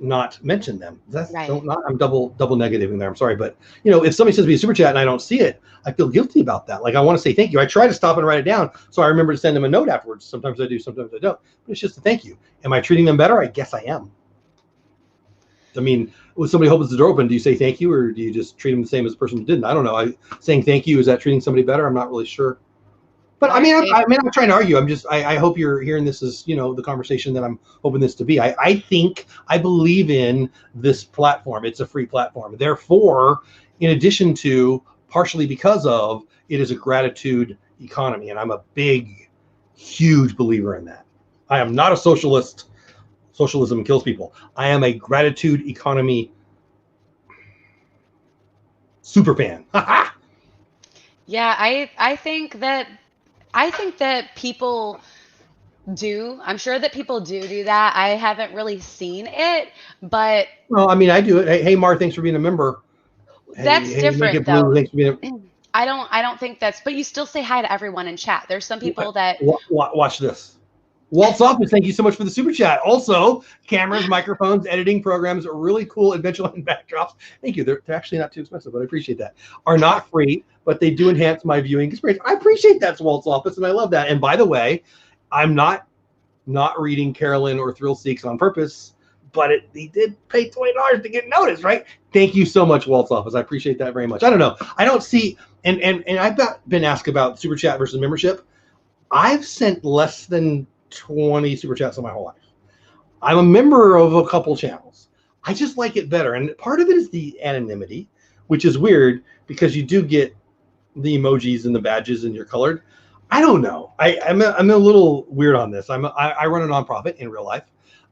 not mention them. That's right. I'm double negativing there. I'm sorry, but if somebody sends me a super chat and I don't see it, I feel guilty about that. Like I want to say thank you. I try to stop and write it down so I remember to send them a note afterwards. Sometimes I do, sometimes I don't. But it's just a thank you. Am I treating them better? I guess I am. I mean, when somebody opens the door open, do you say thank you, or do you just treat them the same as the person who didn't? I don't know. Saying thank you, is that treating somebody better? I'm not really sure. But I'm not trying to argue. I hope you're hearing this as, the conversation that I'm hoping this to be. I believe in this platform. It's a free platform. Therefore, in addition to, partially because of, it is a gratitude economy. And I'm a big, huge believer in that. I am not a socialist. Socialism kills people. I am a gratitude economy super fan. Yeah, I think that people do. I'm sure that people do that. I haven't really seen it, but well, I mean, I do it. Hey, Mar, thanks for being a member. That's different, though. Thanks for being I don't think that's. But you still say hi to everyone in chat. There's some people that watch this. Walt's Office, thank you so much for the super chat. Also, cameras, microphones, editing programs, really cool Adventureland backdrops. Thank you. They're actually not too expensive, but I appreciate that. Are not free, but they do enhance my viewing experience. I appreciate that, Walt's Office, and I love that. And by the way, I'm not reading Carolyn or Thrill Seeks on purpose, but he did pay $20 to get noticed, right? Thank you so much, Walt's Office. I appreciate that very much. I don't know. I don't see, and I've been asked about super chat versus membership. I've sent less than 20 super chats in my whole life. I'm a member of a couple channels. I just like it better. And part of it is the anonymity, which is weird because you do get the emojis and the badges and you're colored. I don't know. I'm a little weird on this. I run a nonprofit in real life.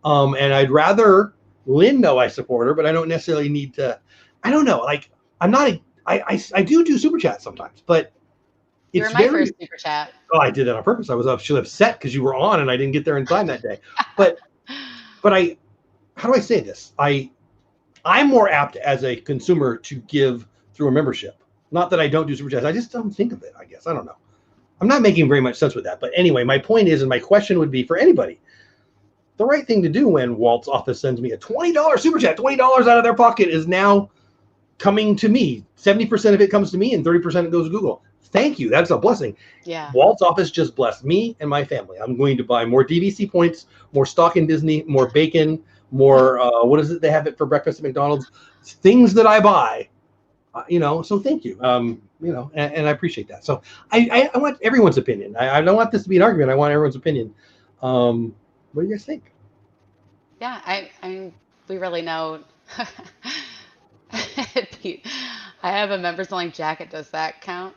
And I'd rather Lynn know I support her, but I don't necessarily need to. I don't know. Like I do super chats sometimes, but you're my first super chat. Oh, I did that on purpose. I was actually upset because you were on and I didn't get there in time that day. But how do I say this? I'm more apt as a consumer to give through a membership. Not that I don't do super chats. I just don't think of it, I guess. I don't know. I'm not making very much sense with that. But anyway, my point is, and my question would be for anybody, the right thing to do when Walt's Office sends me a $20 super chat, $20 out of their pocket is now coming to me. 70% of it comes to me and 30% goes to Google. Thank you. That's a blessing. Yeah. Walt's Office just blessed me and my family. I'm going to buy more DVC points, more stock in Disney, more bacon, more, what is it? They have it for breakfast at McDonald's. Things that I buy, so thank you. And I appreciate that. So I want everyone's opinion. I don't want this to be an argument. I want everyone's opinion. What do you guys think? Yeah, I mean, we really know. Pete, I have a members only jacket. Does that count?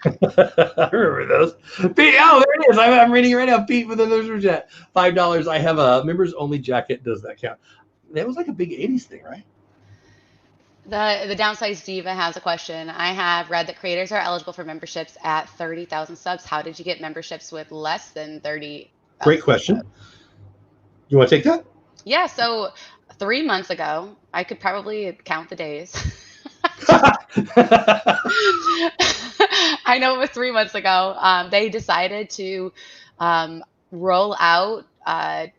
I remember those. Pete, oh, there it is. I'm reading it right now. Pete with another super chat. $5. I have a members only jacket. Does that count? That was like a big 80s thing, right? The Downsized Diva has a question. I have read that creators are eligible for memberships at 30,000 subs. How did you get memberships with less than 30,000 Great subs? question. You want to take that? Yeah, so 3 months ago, I could probably count the days. I know it was 3 months ago. They decided to roll out a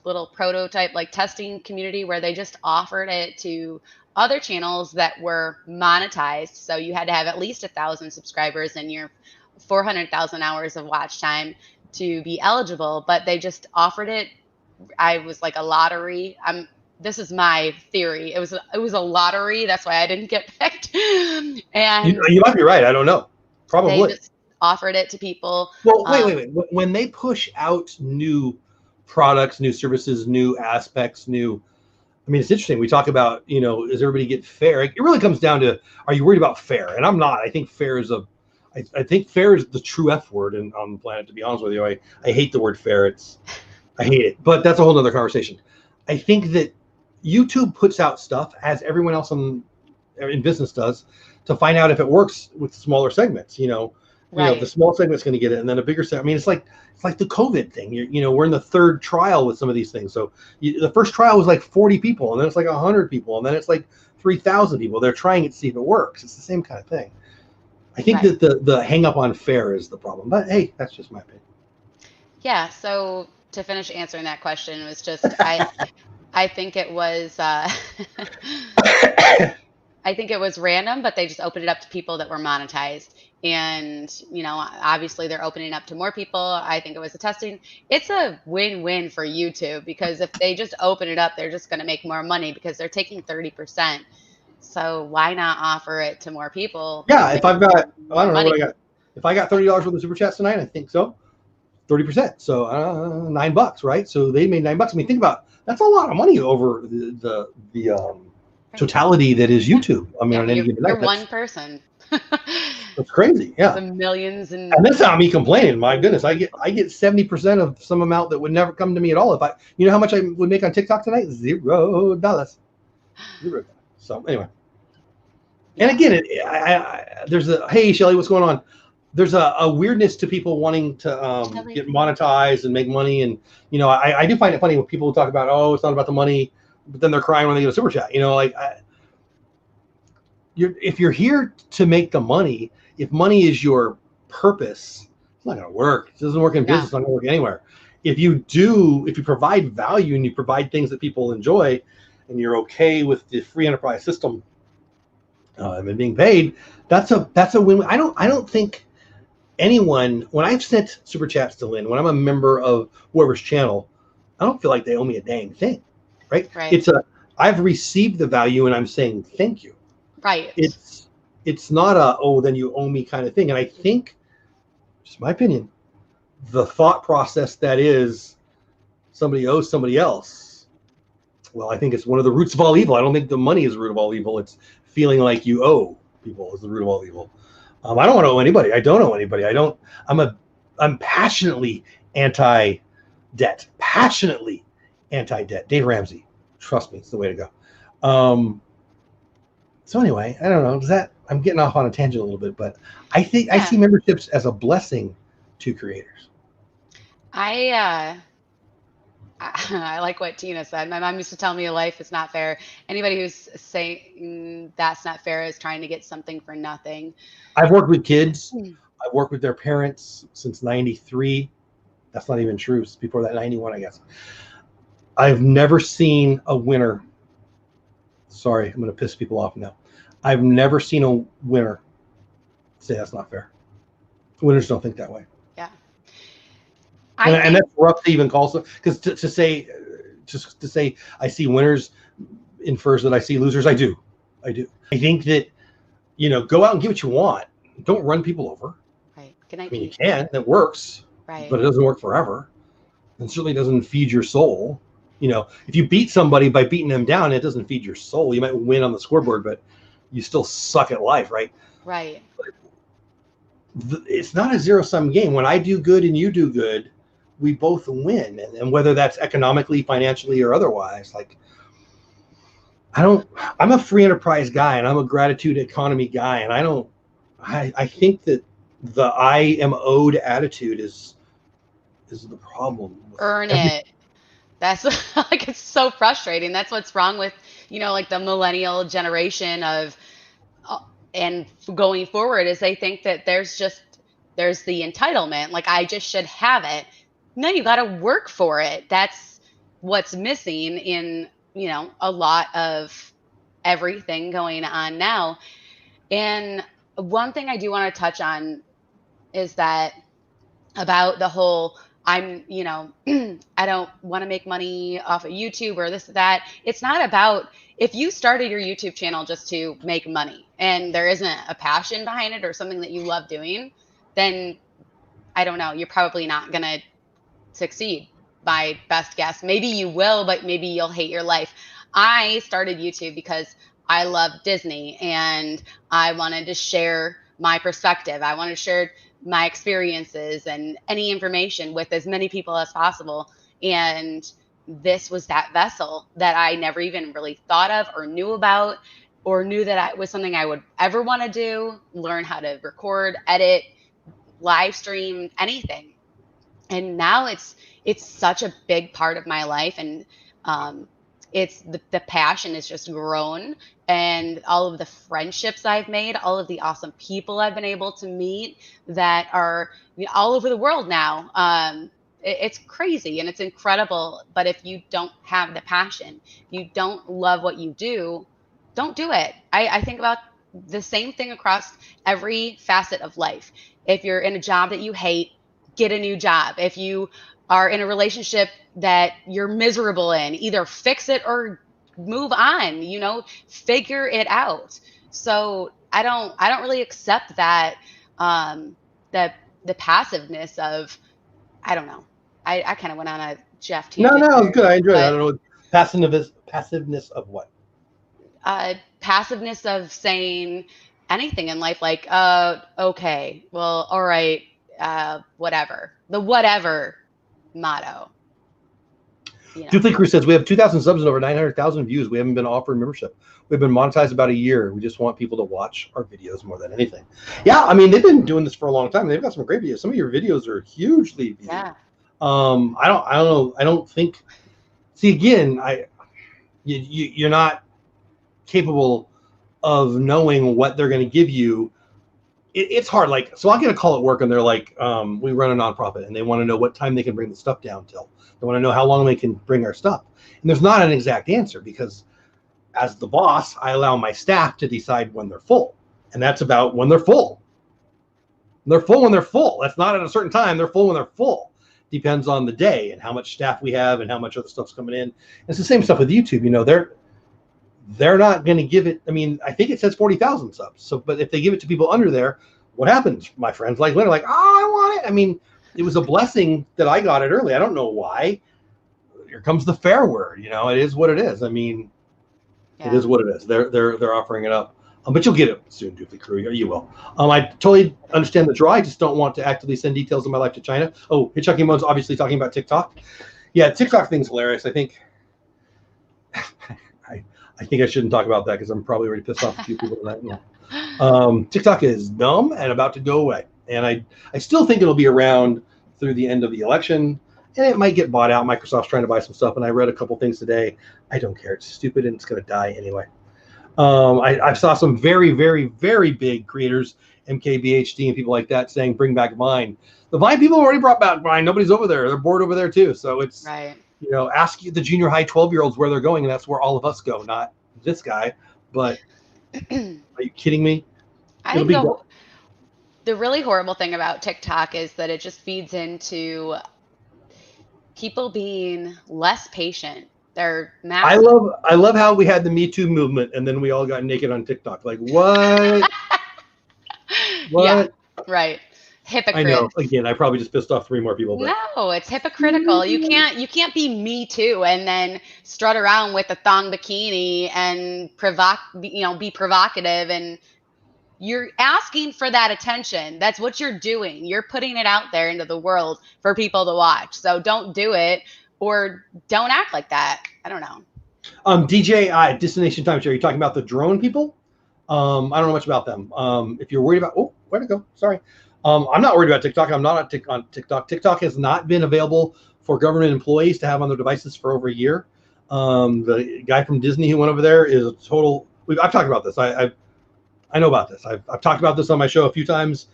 little prototype, like testing community, where they just offered it to other channels that were monetized. So you had to have at least 1,000 subscribers and your 400,000 hours of watch time to be eligible. But they just offered it. I was like a lottery. This is my theory. It was a lottery. That's why I didn't get picked. And You might be right. I don't know. they Probably. just offered it to people. Well, wait. When they push out new products, new services, new aspects, I mean, it's interesting. We talk about, does everybody get fair? It really comes down to, are you worried about fair? And I'm not. I think fair is I think fair is the true F word on the planet, to be honest with you. I hate the word fair. I hate it, but that's a whole nother conversation. I think that YouTube puts out stuff, as everyone else in business does, to find out if it works with smaller segments. Right. The small segment's going to get it, and then a bigger segment. I mean, it's like the COVID thing. We're in the third trial with some of these things. So the first trial was like 40 people, and then it's like 100 people, and then it's like 3,000 people. They're trying it to see if it works. It's the same kind of thing. I think Right. that the hang up on fair is the problem. But hey, that's just my opinion. Yeah. So to finish answering that question was just I think it was I think it was random, but they just opened it up to people that were monetized. And, obviously they're opening up to more people. I think it was a testing. It's a win-win for YouTube, because if they just open it up, they're just going to make more money because they're taking 30%. So why not offer it to more people? Yeah, if I've got, I don't know money. what I got. If I got $30 worth of super chats tonight, I think so. 30%. So $9, right? So they made $9. I mean, think about, that's a lot of money over the totality that is YouTube. I mean, on any given night, You're one person. that's crazy. Yeah. The millions And that's not me complaining. My goodness, I get 70% of some amount that would never come to me at all. If how much I would make on TikTok tonight? $0. So anyway. And again, there's hey Shelly, what's going on? There's a weirdness to people wanting to get monetized and make money, and I do find it funny when people talk about, oh, it's not about the money, but then they're crying when they get a super chat. If you're here to make the money, if money is your purpose, it's not going to work. It doesn't work in business. It's not going to work anywhere. If you provide value and you provide things that people enjoy, and you're okay with the free enterprise system and being paid, that's a win. I don't think anyone, when I've sent super chats to Lynn, when I'm a member of whoever's channel, I don't feel like they owe me a dang thing, right? I've received the value and I'm saying thank you. Right. It's not then you owe me kind of thing. And I think, just my opinion, the thought process that is somebody owes somebody else, well, I think it's one of the roots of all evil. I don't think the money is the root of all evil. It's feeling like you owe people is the root of all evil. I don't want to owe anybody. I don't owe anybody. I'm passionately anti-debt. Passionately anti-debt. Dave Ramsey. Trust me, it's the way to go. So anyway, I don't know. I'm getting off on a tangent a little bit, but I think I see memberships as a blessing to creators. I like what Tina said. My mom used to tell me life is not fair. Anybody who's saying that's not fair is trying to get something for nothing. I've worked with kids. I've worked with their parents since 93. That's not even true. It's before that, 91, I guess. I've never seen a winner. Sorry, I'm going to piss people off now. I've never seen a winner say that's not fair. Winners don't think that way. Yeah. And that's rough to even call, because to say I see winners infers that I see losers. I do. I think that, go out and get what you want. Don't run people over. Right. Good night. I mean, you can. That works. Right. But it doesn't work forever. And certainly doesn't feed your soul. If you beat somebody by beating them down, it doesn't feed your soul. You might win on the scoreboard, but you still suck at life, right? Right. It's not a zero-sum game. When I do good and you do good, we both win. And whether that's economically, financially, or otherwise, I'm a free enterprise guy and I'm a gratitude economy guy. And I think that the I am owed attitude is the problem. Earn it. That's like, it's so frustrating. That's what's wrong with, like the millennial generation of, uh, and going forward is they think that there's the entitlement. Like, I just should have it. No, you got to work for it. That's what's missing in, a lot of everything going on now. And one thing I do want to touch on is that about the whole, I'm, I don't want to make money off of YouTube or this or that. It's not about, if you started your YouTube channel just to make money and there isn't a passion behind it or something that you love doing, then I don't know, you're probably not going to succeed, by best guess. Maybe you will, but maybe you'll hate your life. I started YouTube because I love Disney and I wanted to share my perspective. I wanted to share my experiences and any information with as many people as possible. And this was that vessel that I never even really thought of or knew about, or knew that it was something I would ever want to do, learn how to record, edit, live stream, anything. And now it's such a big part of my life. And it's the passion has just grown, and all of the friendships I've made, all of the awesome people I've been able to meet that are, all over the world now. It's crazy and it's incredible. But if you don't have the passion, you don't love what you do, don't do it. I think about the same thing across every facet of life. If you're in a job that you hate, get a new job. If you are in a relationship that you're miserable in, either fix it or move on, figure it out. So I don't really accept that, the passiveness of, I don't know. I kind of went on a Jeff No, tangent it's there, good. I enjoyed it. I but don't know. Passiveness of what? passiveness of saying anything in life, like, okay, well, all right, whatever. The whatever motto, Dupli Crew says we have 2,000 subs and over 900,000 views. We haven't been offered membership. We've been monetized about a year. We just want people to watch our videos more than anything. Yeah, I mean, they've been doing this for a long time. They've got some great videos. Some of your videos are hugely viewed. Yeah. I don't know. I don't think. See, again, you're not capable of knowing what they're going to give you. It's hard. Like, so I'll get a call at work and they're like, we run a nonprofit and they want to know what time they can bring the stuff down till. They want to know how long they can bring our stuff. And there's not an exact answer, because as the boss, I allow my staff to decide when they're full. And that's about when they're full. They're full when they're full. That's not at a certain time. They're full when they're full. Depends on the day and how much staff we have and how much other stuff's coming in. It's the same stuff with YouTube. They're not going to give it. I mean, I think it says 40,000 subs. So, but if they give it to people under there, what happens? My friends like Lynn are like, oh, I want it. I mean, it was a blessing that I got it early. I don't know why. Here comes the fair word. It is what it is. I mean, It is what it is. They're offering it up. But you'll get it soon, Dupli Crew. You will. I totally understand the draw. I just don't want to actively send details of my life to China. Oh, Hitchhiking Mode's obviously talking about TikTok. Yeah, TikTok thing's hilarious. I think I think I shouldn't talk about that because I'm probably already pissed off a few people tonight. TikTok is dumb and about to go away. And I still think it'll be around through the end of the election. And it might get bought out. Microsoft's trying to buy some stuff. And I read a couple things today. I don't care. It's stupid and it's going to die anyway. I saw some very, very, very big creators, MKBHD and people like that, saying, bring back Vine. The Vine people already brought back Vine. Nobody's over there. They're bored over there too. So it's, right. Ask the junior high 12-year-olds where they're going. And that's where all of us go, not this guy. But are you kidding me? I think the really horrible thing about TikTok is that it just feeds into people being less patient. They're massive. I love how we had the Me Too movement and then we all got naked on TikTok. Like, what? What? Yeah, right. Hypocrite. I know. Again, I probably just pissed off 3 more people. But. No, it's hypocritical. You can't be Me Too and then strut around with a thong bikini and be provocative, and you're asking for that attention. That's what you're doing. You're putting it out there into the world for people to watch. So don't do it, or don't act like that. I don't know. DJI, Destination Timeshare. You're talking about the drone people? I don't know much about them. If you're worried about, oh, where'd it go? Sorry. I'm not worried about TikTok. I'm not on TikTok. TikTok has not been available for government employees to have on their devices for over a year. The guy from Disney who went over there is a total. I've talked about this. I know about this. I've talked about this on my show a few times.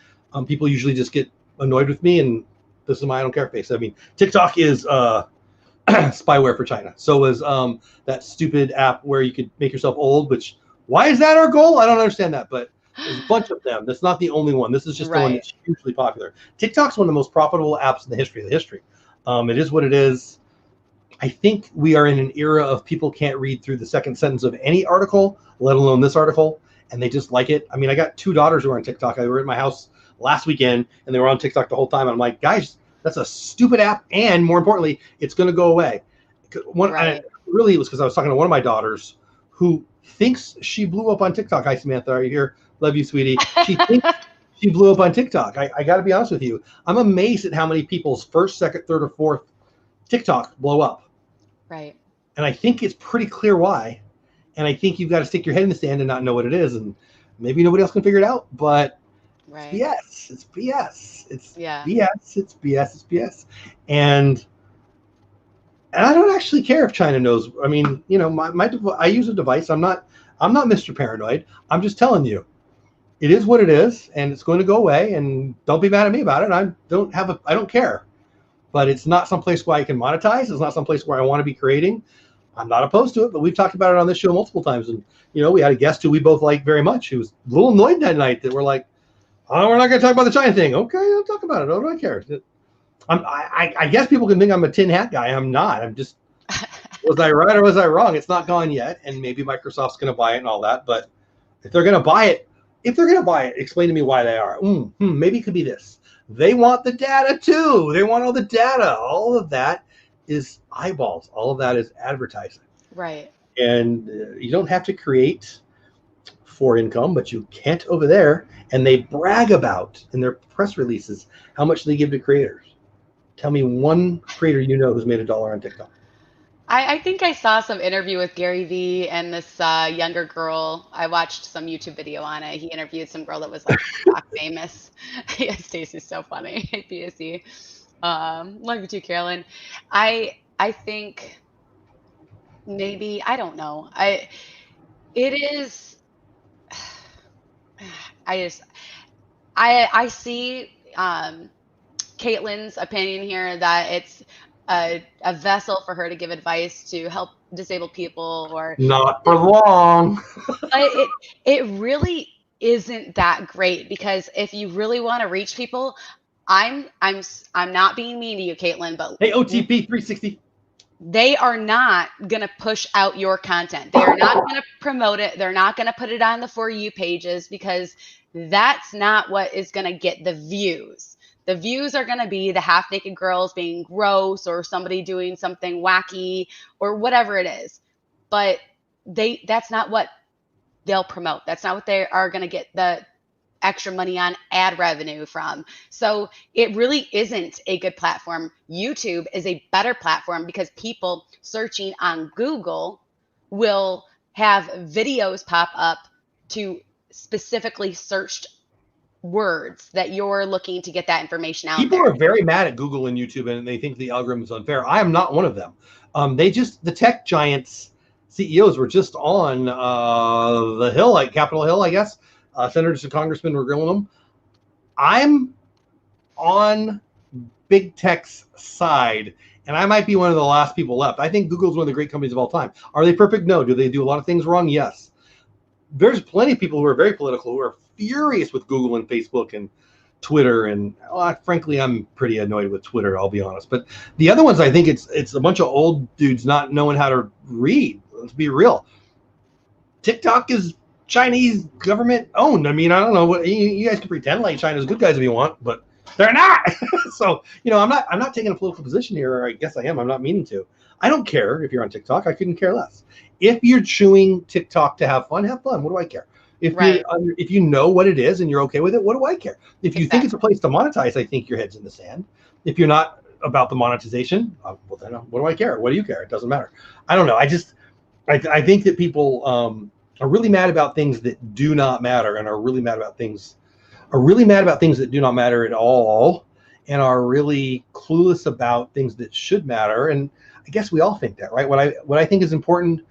People usually just get annoyed with me, and this is my I don't care face. I mean, TikTok is spyware for China. So is that stupid app where you could make yourself old, which why is that our goal? I don't understand that, but there's a bunch of them. That's not the only one. This is just the one that's hugely popular. TikTok's one of the most profitable apps in the history of the history. It is what it is. I think we are in an era of people can't read through the second sentence of any article, let alone this article, and they just like it. I mean, I got 2 daughters who are on TikTok. They were at my house last weekend, and they were on TikTok the whole time. I'm like, guys, that's a stupid app, and more importantly, it's going to go away. Really, it was because I was talking to one of my daughters who thinks she blew up on TikTok. Hi, Samantha, are you here? Love you, sweetie. She thinks she blew up on TikTok. I got to be honest with you. I'm amazed at how many people's first, second, third, or fourth TikTok blow up. Right. And I think it's pretty clear why. And I think you've got to stick your head in the sand and not know what it is. And maybe nobody else can figure it out, but it's BS. It's BS. It's BS. It's BS. It's BS. And I don't actually care if China knows. I mean, you know, I use a device. I'm not Mr. Paranoid. I'm just telling you, it is what it is, and it's going to go away. And don't be mad at me about it. I don't care. But it's not someplace where I can monetize. It's not someplace where I want to be creating. I'm not opposed to it, but we've talked about it on this show multiple times. And, you know, we had a guest who we both like very much. Who was a little annoyed that night that we're like, oh, we're not going to talk about the China thing. Okay, I'll talk about it. What do I care? I guess people can think I'm a tin hat guy. I'm not. I'm just, was I right or was I wrong? It's not gone yet. And maybe Microsoft's going to buy it and all that. But if they're going to buy it, explain to me why they are. Maybe it could be this. They want the data too. They want all the data. All of that is eyeballs. All of that is advertising. Right. And you don't have to create for income, but you can't over there. And they brag about in their press releases how much they give to creators. Tell me one creator you know who's made $1 on TikTok. I think I saw some interview with Gary Vee and this younger girl. I watched some YouTube video on it. He interviewed some girl that was like famous. Yeah, Stacey's so funny. PSC. Love you too, Carolyn. I think maybe, I don't know. I see Caitlin's opinion here that it's a vessel for her to give advice to help disabled people, or not for long. But it really isn't that great, because if you really want to reach people, I'm not being mean to you, Caitlin, but hey, OTP 360. They are not going to push out your content. They are not going to promote it. They're not going to put it on the For You pages, because that's not what is going to get the views. The views are going to be the half-naked girls being gross, or somebody doing something wacky, or whatever it is. But that's not what they'll promote. That's not what they are going to get the extra money on ad revenue from. So it really isn't a good platform. YouTube is a better platform, because people searching on Google will have videos pop up to specifically searched words that you're looking to get that information out. People are very mad at Google and YouTube, and they think the algorithm is unfair. I am not one of them. The tech giants CEOs were just on the Hill, like Capitol Hill, I guess. Senators and congressmen were grilling them. I'm on big tech's side, and I might be one of the last people left. I think Google's one of the great companies of all time. Are they perfect? No. Do they do a lot of things wrong? Yes. There's plenty of people who are very political, who are furious with Google and Facebook and Twitter, and frankly, I'm pretty annoyed with Twitter, I'll be honest. But the other ones, I think it's a bunch of old dudes not knowing how to read. Let's be real. TikTok is Chinese government owned. I mean, I don't know what you guys can pretend like China's good guys if you want, but they're not. So, I'm not taking a political position here, or I guess I am. I'm not meaning to. I don't care if you're on TikTok. I couldn't care less. If you're chewing TikTok to have fun, have fun. What do I care? If you know what it is and you're okay with it, what do I care? If you think it's a place to monetize, I think your head's in the sand. If you're not about the monetization, well then, what do I care? What do you care? It doesn't matter. I don't know. I think that people are really mad about things that do not matter, and are really mad about things that do not matter at all, and are really clueless about things that should matter. And I guess we all think that, right? What I think is important,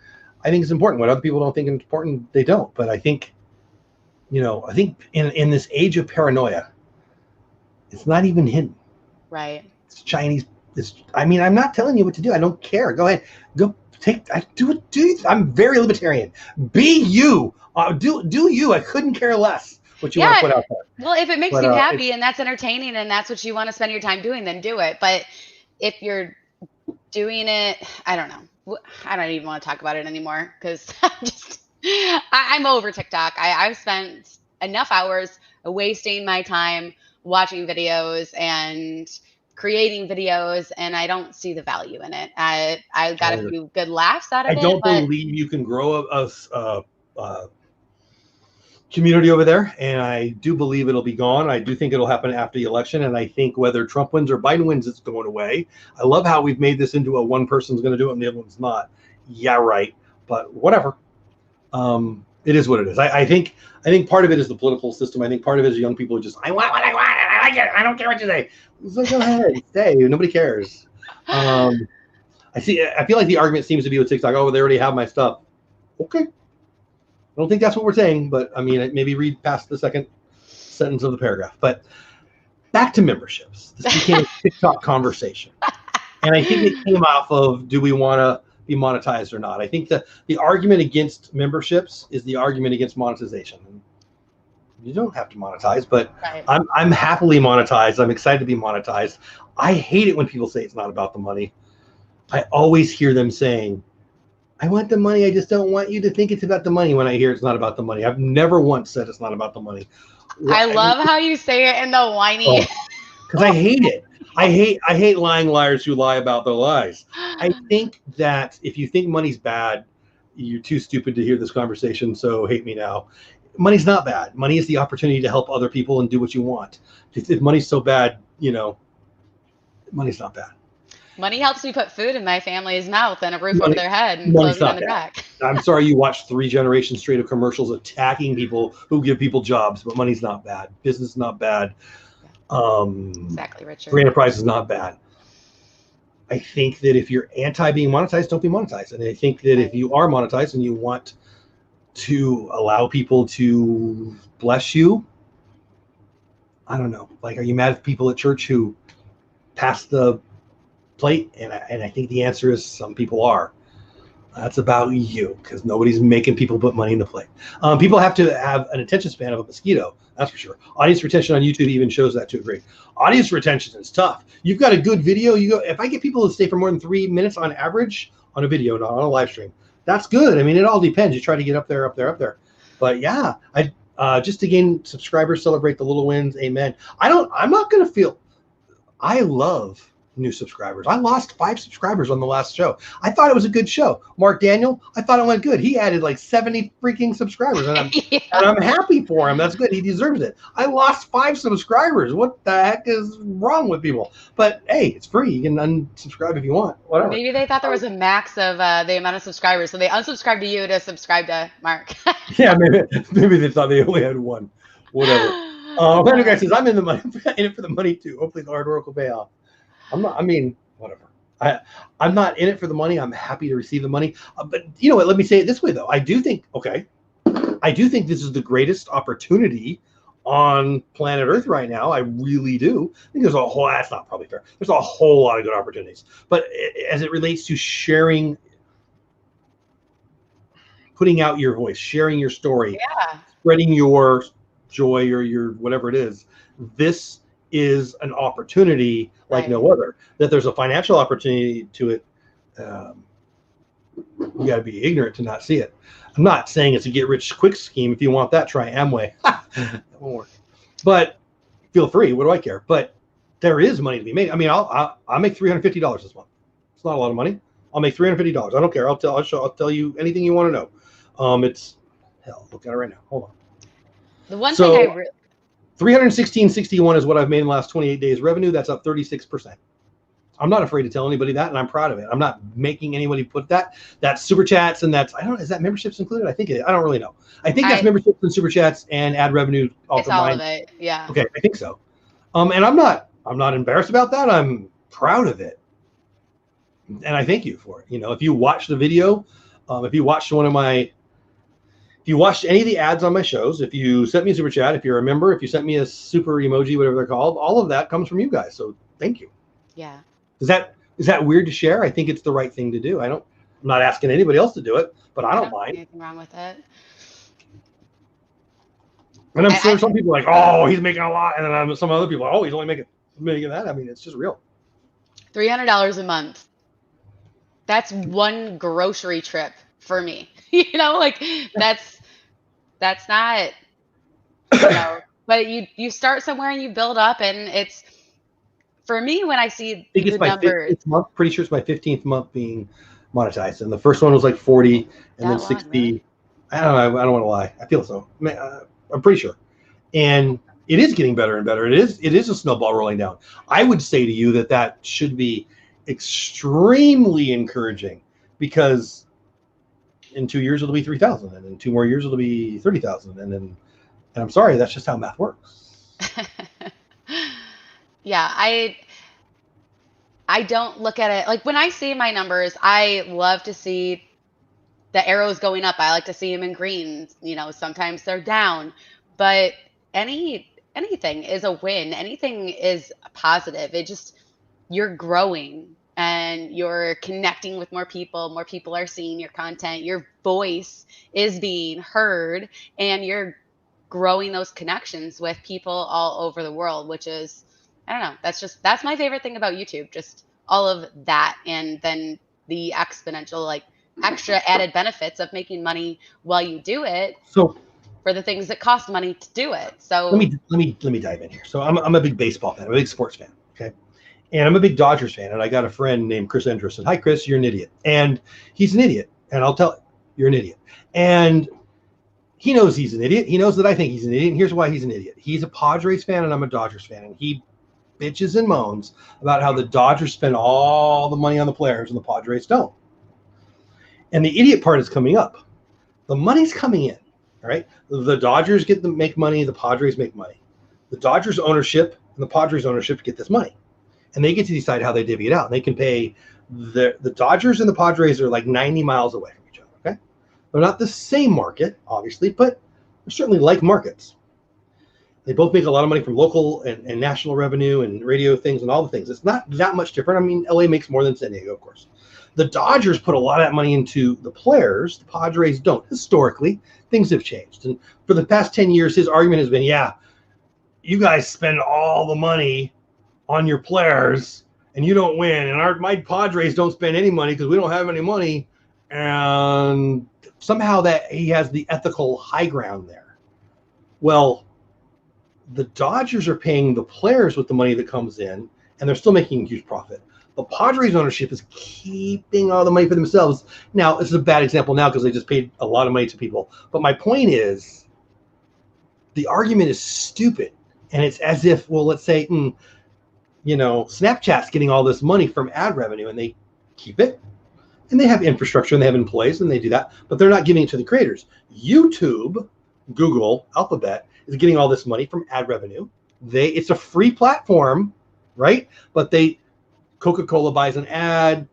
I think is important. What other people don't think is important, they don't. But I think, I think in this age of paranoia, it's not even hidden. Right. It's Chinese. I'm not telling you what to do. I don't care. Go ahead. Go take. I do it. I'm very libertarian. Be you. Do you. I couldn't care less what you want to put out there. Well, if it makes you happy and that's entertaining and that's what you want to spend your time doing, then do it. But if you're doing it, I don't know. I don't even want to talk about it anymore because I'm over TikTok. I've spent enough hours wasting my time watching videos and creating videos, and I don't see the value in it. I got a few good laughs out of it. I don't believe you can grow a community over there, and I do believe it'll be gone. I do think it'll happen after the election, and I think whether Trump wins or Biden wins, it's going away. I love how we've made this into a one person's going to do it and the other one's not. Yeah, right. But whatever. It is what it is. I think part of it is the political system. I think part of it is young people who just, I want what I want, and I like it. I don't care what you say. So go ahead, stay. Nobody cares. I feel like the argument seems to be with TikTok. Oh, they already have my stuff. Okay. I don't think that's what we're saying, but I mean, maybe read past the second sentence of the paragraph. But back to memberships. This became a TikTok conversation, and I think it came off of, do we want to be monetized or not? I think that the argument against memberships is the argument against monetization. You don't have to monetize, but right. I'm happily monetized. I'm excited to be monetized. I hate it when people say it's not about the money. I always hear them saying, I want the money. I just don't want you to think it's about the money when I hear it's not about the money. I've never once said it's not about the money. I love how you say it in the whiny. Because I hate it. I hate lying liars who lie about their lies. I think that if you think money's bad, you're too stupid to hear this conversation, so hate me now. Money's not bad. Money is the opportunity to help other people and do what you want. If money's so bad, money's not bad. Money helps me put food in my family's mouth and a roof over their head and clothes on their back. I'm sorry you watched 3 generations straight of commercials attacking people who give people jobs, but money's not bad. Business is not bad. Exactly, Richard. Free enterprise is not bad. I think that if you're anti being monetized, don't be monetized. And I think that if you are monetized and you want to allow people to bless you, I don't know. Like, are you mad at people at church who pass the plate? And I think the answer is some people are. That's about you, because nobody's making people put money in the plate. People have to have an attention span of a mosquito. That's for sure. Audience retention on YouTube even shows that to a degree. Audience retention is tough. You've got a good video. If I get people to stay for more than 3 minutes on average on a video, not on a live stream, that's good. I mean, it all depends. You try to get up there. But yeah, just to gain subscribers, celebrate the little wins. Amen. I'm not going to feel. I love new subscribers. I lost 5 subscribers on the last show. I thought it was a good show. Mark Daniel, I thought it went good. He added like 70 freaking subscribers, and I'm happy for him. That's good. He deserves it. I lost 5 subscribers. What the heck is wrong with people? But hey, it's free. You can unsubscribe if you want. Whatever. Maybe they thought there was a max of the amount of subscribers, so they unsubscribed to you to subscribe to Mark. Yeah, maybe they thought they only had 1. Whatever. Another guy says, I'm in it for the money too. Hopefully the hard work will pay off. Whatever. I'm not in it for the money. I'm happy to receive the money. But you know what? Let me say it this way, though. I do think this is the greatest opportunity on planet Earth right now. I really do. I think there's that's not probably fair. There's a whole lot of good opportunities. But as it relates to sharing, putting out your voice, sharing your story, spreading your joy or your whatever it is, this is an opportunity like no other. That there's a financial opportunity to it. You got to be ignorant to not see it. I'm not saying it's a get rich quick scheme. If you want that, try Amway. That won't work. But feel free. What do I care? But there is money to be made. I mean, I'll make $350 this month. It's not a lot of money. I'll make $350. I don't care. I'll tell you anything you want to know. It's hell. Look at it right now. Hold on. The one thing I $316.61 is what I've made in the last 28 days revenue. That's up 36%. I'm not afraid to tell anybody that, and I'm proud of it. I'm not making anybody put that. That's super chats, and that's, I don't know, is that memberships included? I think it is. I don't really know. I think that's memberships and super chats and ad revenue all it's combined. all of it. Yeah. Okay, I think so. And I'm not embarrassed about that. I'm proud of it, and I thank you for it. You know, if you watch the video, if you watched any of the ads on my shows, if you sent me a super chat, if you're a member, if you sent me a super emoji, whatever they're called, all of that comes from you guys. So thank you. Yeah. Is that weird to share? I think it's the right thing to do. I'm not asking anybody else to do it, but I don't mind. Anything wrong with it. And I'm sure some people are like, oh, he's making a lot, and then some other people, oh, he's only making that. I mean, it's just real. $300 a month. That's one grocery trip for me. You know, like that's not, you know, but you start somewhere and you build up, and it's, for me, when I see the numbers. Month, pretty sure it's my 15th month being monetized, and the first one was like 40, and then 60. Really? I don't know. I don't want to lie. I feel so. I'm pretty sure, and it is getting better and better. It is a snowball rolling down. I would say to you that should be extremely encouraging, because in 2 years it'll be 3,000, and in 2 more years it'll be 30,000, and I'm sorry, that's just how math works. Yeah, I don't look at it like, when I see my numbers, I love to see the arrows going up. I like to see them in green. You know, sometimes they're down, but anything is a win. Anything is positive. It just, you're growing and you're connecting with more people. More people are seeing your content. Your voice is being heard, and you're growing those connections with people all over the world, which is, I don't know, that's my favorite thing about YouTube. Just all of that, and then the exponential, like, extra added benefits of making money while you do it. So for the things that cost money to do it. So let me dive in here. So I'm a big baseball fan. I'm a big sports fan. Okay. And I'm a big Dodgers fan. And I got a friend named Chris Anderson. Hi, Chris, you're an idiot. And he's an idiot. And I'll tell you, you're an idiot. And he knows he's an idiot. He knows that I think he's an idiot. And here's why he's an idiot. He's a Padres fan and I'm a Dodgers fan. And he bitches and moans about how the Dodgers spend all the money on the players and the Padres don't. And the idiot part is coming up. The money's coming in. All right. The Dodgers make money. The Padres make money. The Dodgers ownership and the Padres ownership get this money, and they get to decide how they divvy it out. And they can pay the Dodgers and the Padres are like 90 miles away from each other. Okay. They're not the same market, obviously, but they're certainly like markets. They both make a lot of money from local and national revenue and radio things and all the things. It's not that much different. I mean, LA makes more than San Diego, of course. The Dodgers put a lot of that money into the players. The Padres don't. Historically, things have changed. And for the past 10 years, his argument has been, yeah, you guys spend all the money on your players and you don't win. And my Padres don't spend any money because we don't have any money. And somehow that he has the ethical high ground there. Well, the Dodgers are paying the players with the money that comes in, and they're still making a huge profit. The Padres ownership is keeping all the money for themselves. Now, this is a bad example now because they just paid a lot of money to people. But my point is, the argument is stupid. And it's as if, well, let's say, Snapchat's getting all this money from ad revenue, and they keep it. And they have infrastructure, and they have employees, and they do that. But they're not giving it to the creators. YouTube, Google, Alphabet, is getting all this money from ad revenue. It's a free platform, right? But Coca-Cola buys an ad,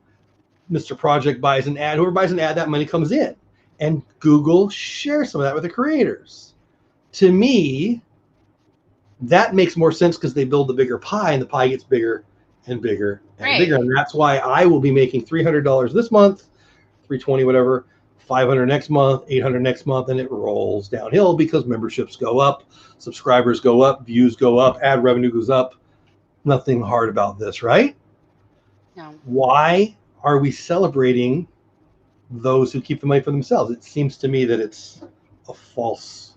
Mr. Project buys an ad, whoever buys an ad, that money comes in. And Google shares some of that with the creators. To me, that makes more sense because they build the bigger pie, and the pie gets bigger and bigger and bigger. And that's why I will be making $300 this month, $320, whatever, $500 next month, $800 next month, and it rolls downhill because memberships go up, subscribers go up, views go up, ad revenue goes up. Nothing hard about this, right? No. Why are we celebrating those who keep the money for themselves? It seems to me that it's a false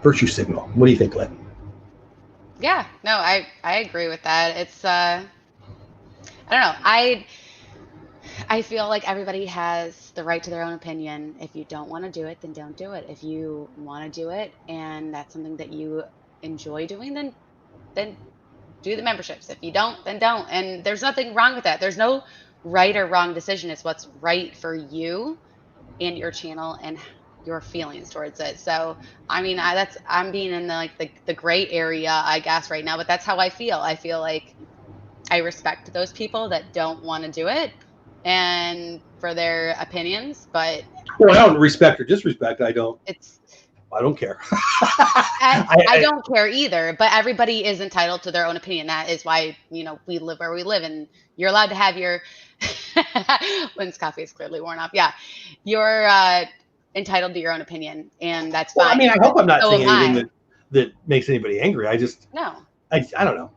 virtue signal. What do you think, Lynn? Yeah, no, I agree with that. It's I don't know. I feel like everybody has the right to their own opinion. If you don't want to do it, then don't do it. If you want to do it and that's something that you enjoy doing, then do the memberships. If you don't, then don't. And there's nothing wrong with that. There's no right or wrong decision. It's what's right for you and your channel and your feelings towards it. So, I mean, I'm being in the gray area, I guess, right now, but that's how I feel. I feel like I respect those people that don't want to do it and for their opinions, but well, I don't respect or disrespect. I don't care. I don't care either, but everybody is entitled to their own opinion. That is why, we live where we live, and you're allowed to have your Lynn's coffee is clearly worn off. Yeah. You're entitled to your own opinion, and that's fine. Well, I mean, I hope I'm not saying anything that makes anybody angry. I don't know.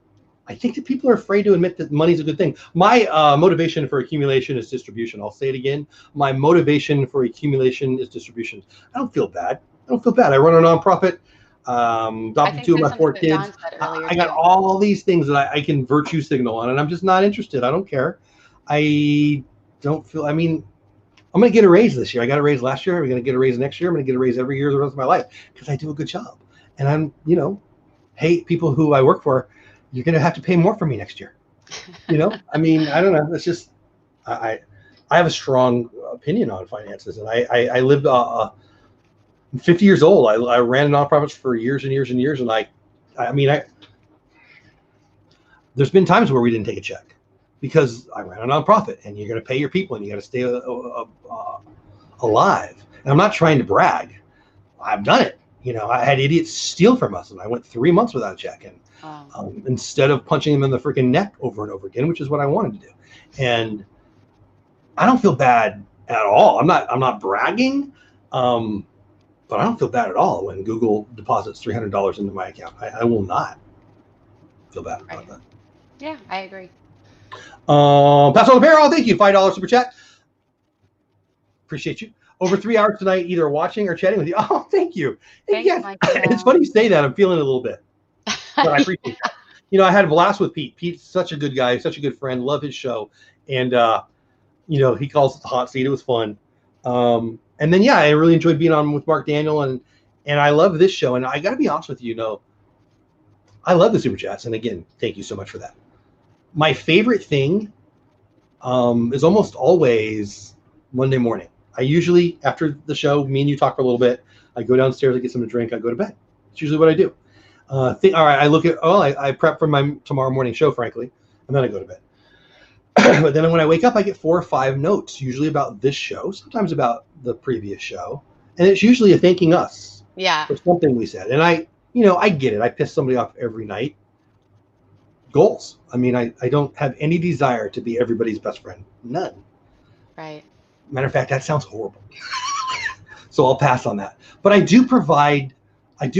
I think that people are afraid to admit that money's a good thing. My motivation for accumulation is distribution. I'll say it again. My motivation for accumulation is distribution. I don't feel bad. I run a nonprofit. Adopted 2 of my 4 kids. I got all these things that I can virtue signal on, and I'm just not interested. I don't care. I don't feel. I mean, I'm going to get a raise this year. I got a raise last year. I'm going to get a raise next year. I'm going to get a raise every year the rest of my life because I do a good job. And I'm, hey, people who I work for, you're going to have to pay more for me next year. I mean, I don't know. It's just, I have a strong opinion on finances, and I lived, I'm 50 years old. I ran nonprofits for years and years and years. And I mean, there's been times where we didn't take a check because I ran a nonprofit, and you're going to pay your people and you got to stay alive. And I'm not trying to brag. I've done it. I had idiots steal from us, and I went 3 months without a check. And instead of punching them in the freaking neck over and over again, which is what I wanted to do. And I don't feel bad at all. I'm not bragging. But I don't feel bad at all when Google deposits $300 into my account. I will not feel bad about that. Yeah, I agree. Pastor Apparel, thank you. $5 super chat. Appreciate you. Over 3 hours tonight, either watching or chatting with you. Oh, thank you. Thanks, it's funny you say that. I'm feeling it a little bit. But I appreciate that. I had a blast with Pete. Pete's such a good guy, such a good friend. Love his show. And, he calls it the hot seat. It was fun. And then, I really enjoyed being on with Mark Daniel, and I love this show. And I got to be honest with you, I love the super chats. And again, thank you so much for that. My favorite thing is almost always Monday morning. I usually, after the show, me and you talk for a little bit. I go downstairs, I get something to drink, I go to bed. It's usually what I do. All right, I look at, I prep for my tomorrow morning show, frankly, and then I go to bed. But then when I wake up, I get 4 or 5 notes, usually about this show, sometimes about the previous show. And it's usually a thanking us for something we said. And I get it. I piss somebody off every night. Goals. I mean, I don't have any desire to be everybody's best friend. None. Right. Matter of fact, that sounds horrible. So I'll pass on that. But I do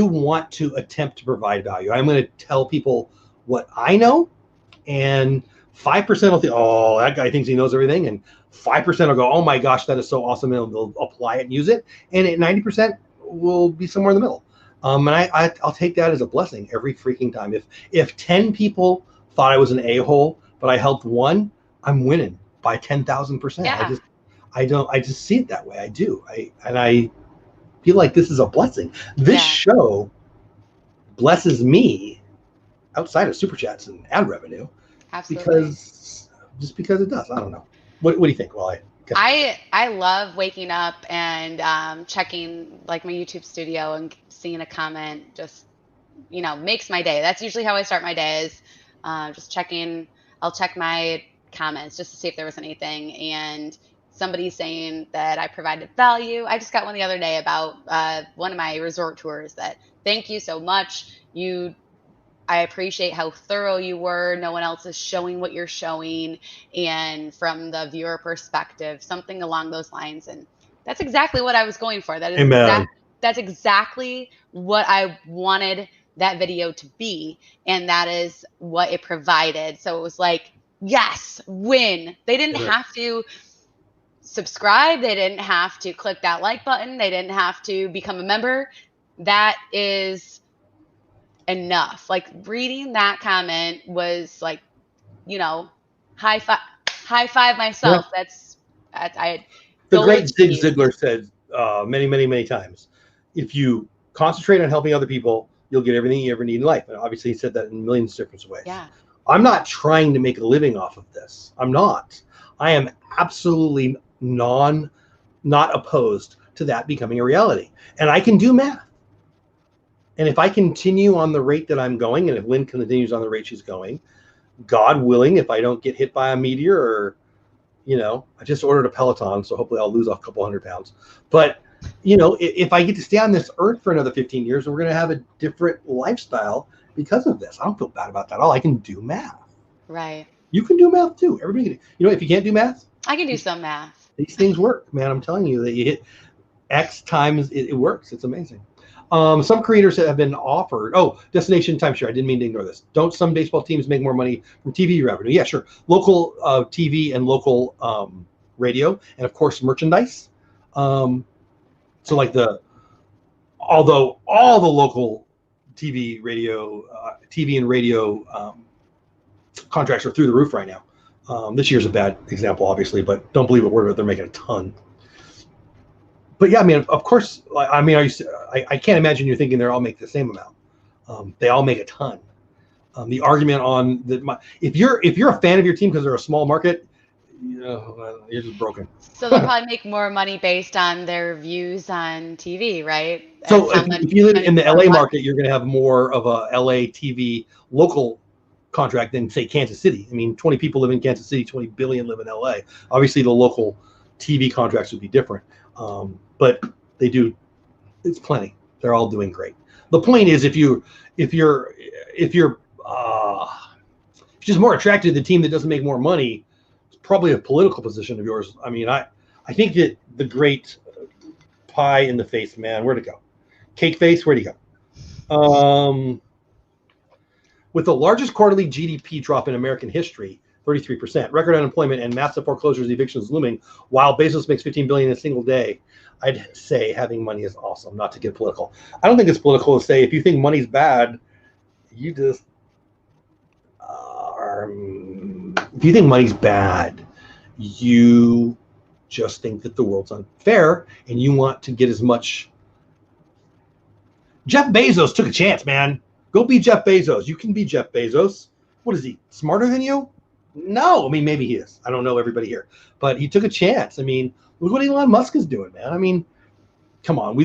want to attempt to provide value. I'm going to tell people what I know, and 5% will think, oh, that guy thinks he knows everything. And 5% will go, oh my gosh, that is so awesome. And they'll apply it and use it. And 90% will be somewhere in the middle. And I'll take that as a blessing every freaking time. If 10 people thought I was an a-hole, but I helped one, I'm winning by 10,000%. Yeah. I just see it that way. I do. I feel like this is a blessing. This show blesses me outside of super chats and ad revenue. Absolutely. Because it does. I don't know. What do you think? Well, I love waking up and checking like my YouTube studio and seeing a comment just makes my day. That's usually how I start my days. Just checking. I'll check my comments just to see if there was anything, and somebody saying that I provided value. I just got one the other day about one of my resort tours that thank you so much. I appreciate how thorough you were. No one else is showing what you're showing. And from the viewer perspective, something along those lines. And that's exactly what I was going for. That's exactly what I wanted that video to be. And that is what it provided. So it was like, yes, win. They didn't have to subscribe. They didn't have to click that like button. They didn't have to become a member. That is enough. Like reading that comment was like, high five myself. Yeah. The great Zig Ziglar said many, many, many times, if you concentrate on helping other people, you'll get everything you ever need in life. And obviously he said that in millions of different ways. Yeah. I'm not trying to make a living off of this. I'm not. I am absolutely not opposed to that becoming a reality. And I can do math. And if I continue on the rate that I'm going, and if Lynn continues on the rate she's going, God willing, if I don't get hit by a meteor or, I just ordered a Peloton, so hopefully I'll lose a couple 100 pounds. But, if I get to stay on this earth for another 15 years, we're going to have a different lifestyle because of this. I don't feel bad about that at all. I can do math. Right. You can do math too. Everybody can. If you can't do math, I can do some math. These things work, man. I'm telling you that you hit X times, it works. It's amazing. Some creators have been offered. Oh, destination timeshare. I didn't mean to ignore this. Don't some baseball teams make more money from TV revenue? Yeah, sure. Local TV and local radio, and of course merchandise. So like although all the local TV and radio contracts are through the roof right now. This year's a bad example, obviously, but don't believe a word of it. They're making a ton. But yeah, I mean, of course, I can't imagine you're thinking they all make the same amount. They all make a ton. The argument on if you're a fan of your team because they're a small market, you're just broken. So they'll probably make more money based on their views on TV, right? So if you live in the LA market, you're going to have more of a LA TV local contract than say Kansas City. I mean, 20 people live in Kansas City, 20 billion live in LA. Obviously, the local TV contracts would be different. But they do, it's plenty. They're all doing great. The point is, if you're just more attracted to the team that doesn't make more money, it's probably a political position of yours. I mean, I think that the great pie in the face man, where'd it go? Cake face, where'd he go? With the largest quarterly GDP drop in American history, 33%, record unemployment and massive foreclosures, evictions looming, while Bezos makes $15 billion in a single day, I'd say having money is awesome. Not to get political. I don't think it's political to say if you think money's bad, you just if you think money's bad, you just think that the world's unfair and you want to get as much. Jeff Bezos took a chance, man. Go be Jeff Bezos. You can be Jeff Bezos. What is he? Smarter than you? No. I mean, maybe he is. I don't know everybody here, but he took a chance. I mean, look what Elon Musk is doing, man. I mean, come on.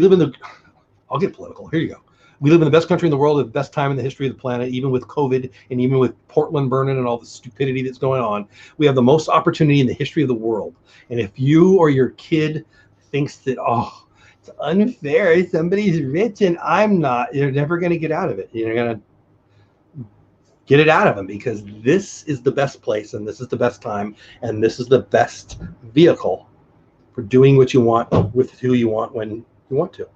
I'll get political. Here you go. We live in the best country in the world, the best time in the history of the planet, even with COVID and even with Portland burning and all the stupidity that's going on. We have the most opportunity in the history of the world. And if you or your kid thinks that, oh, it's unfair, somebody's rich and I'm not, you're never going to get out of it. You're going to get it out of them, because this is the best place and this is the best time and this is the best vehicle for doing what you want with who you want when you want to.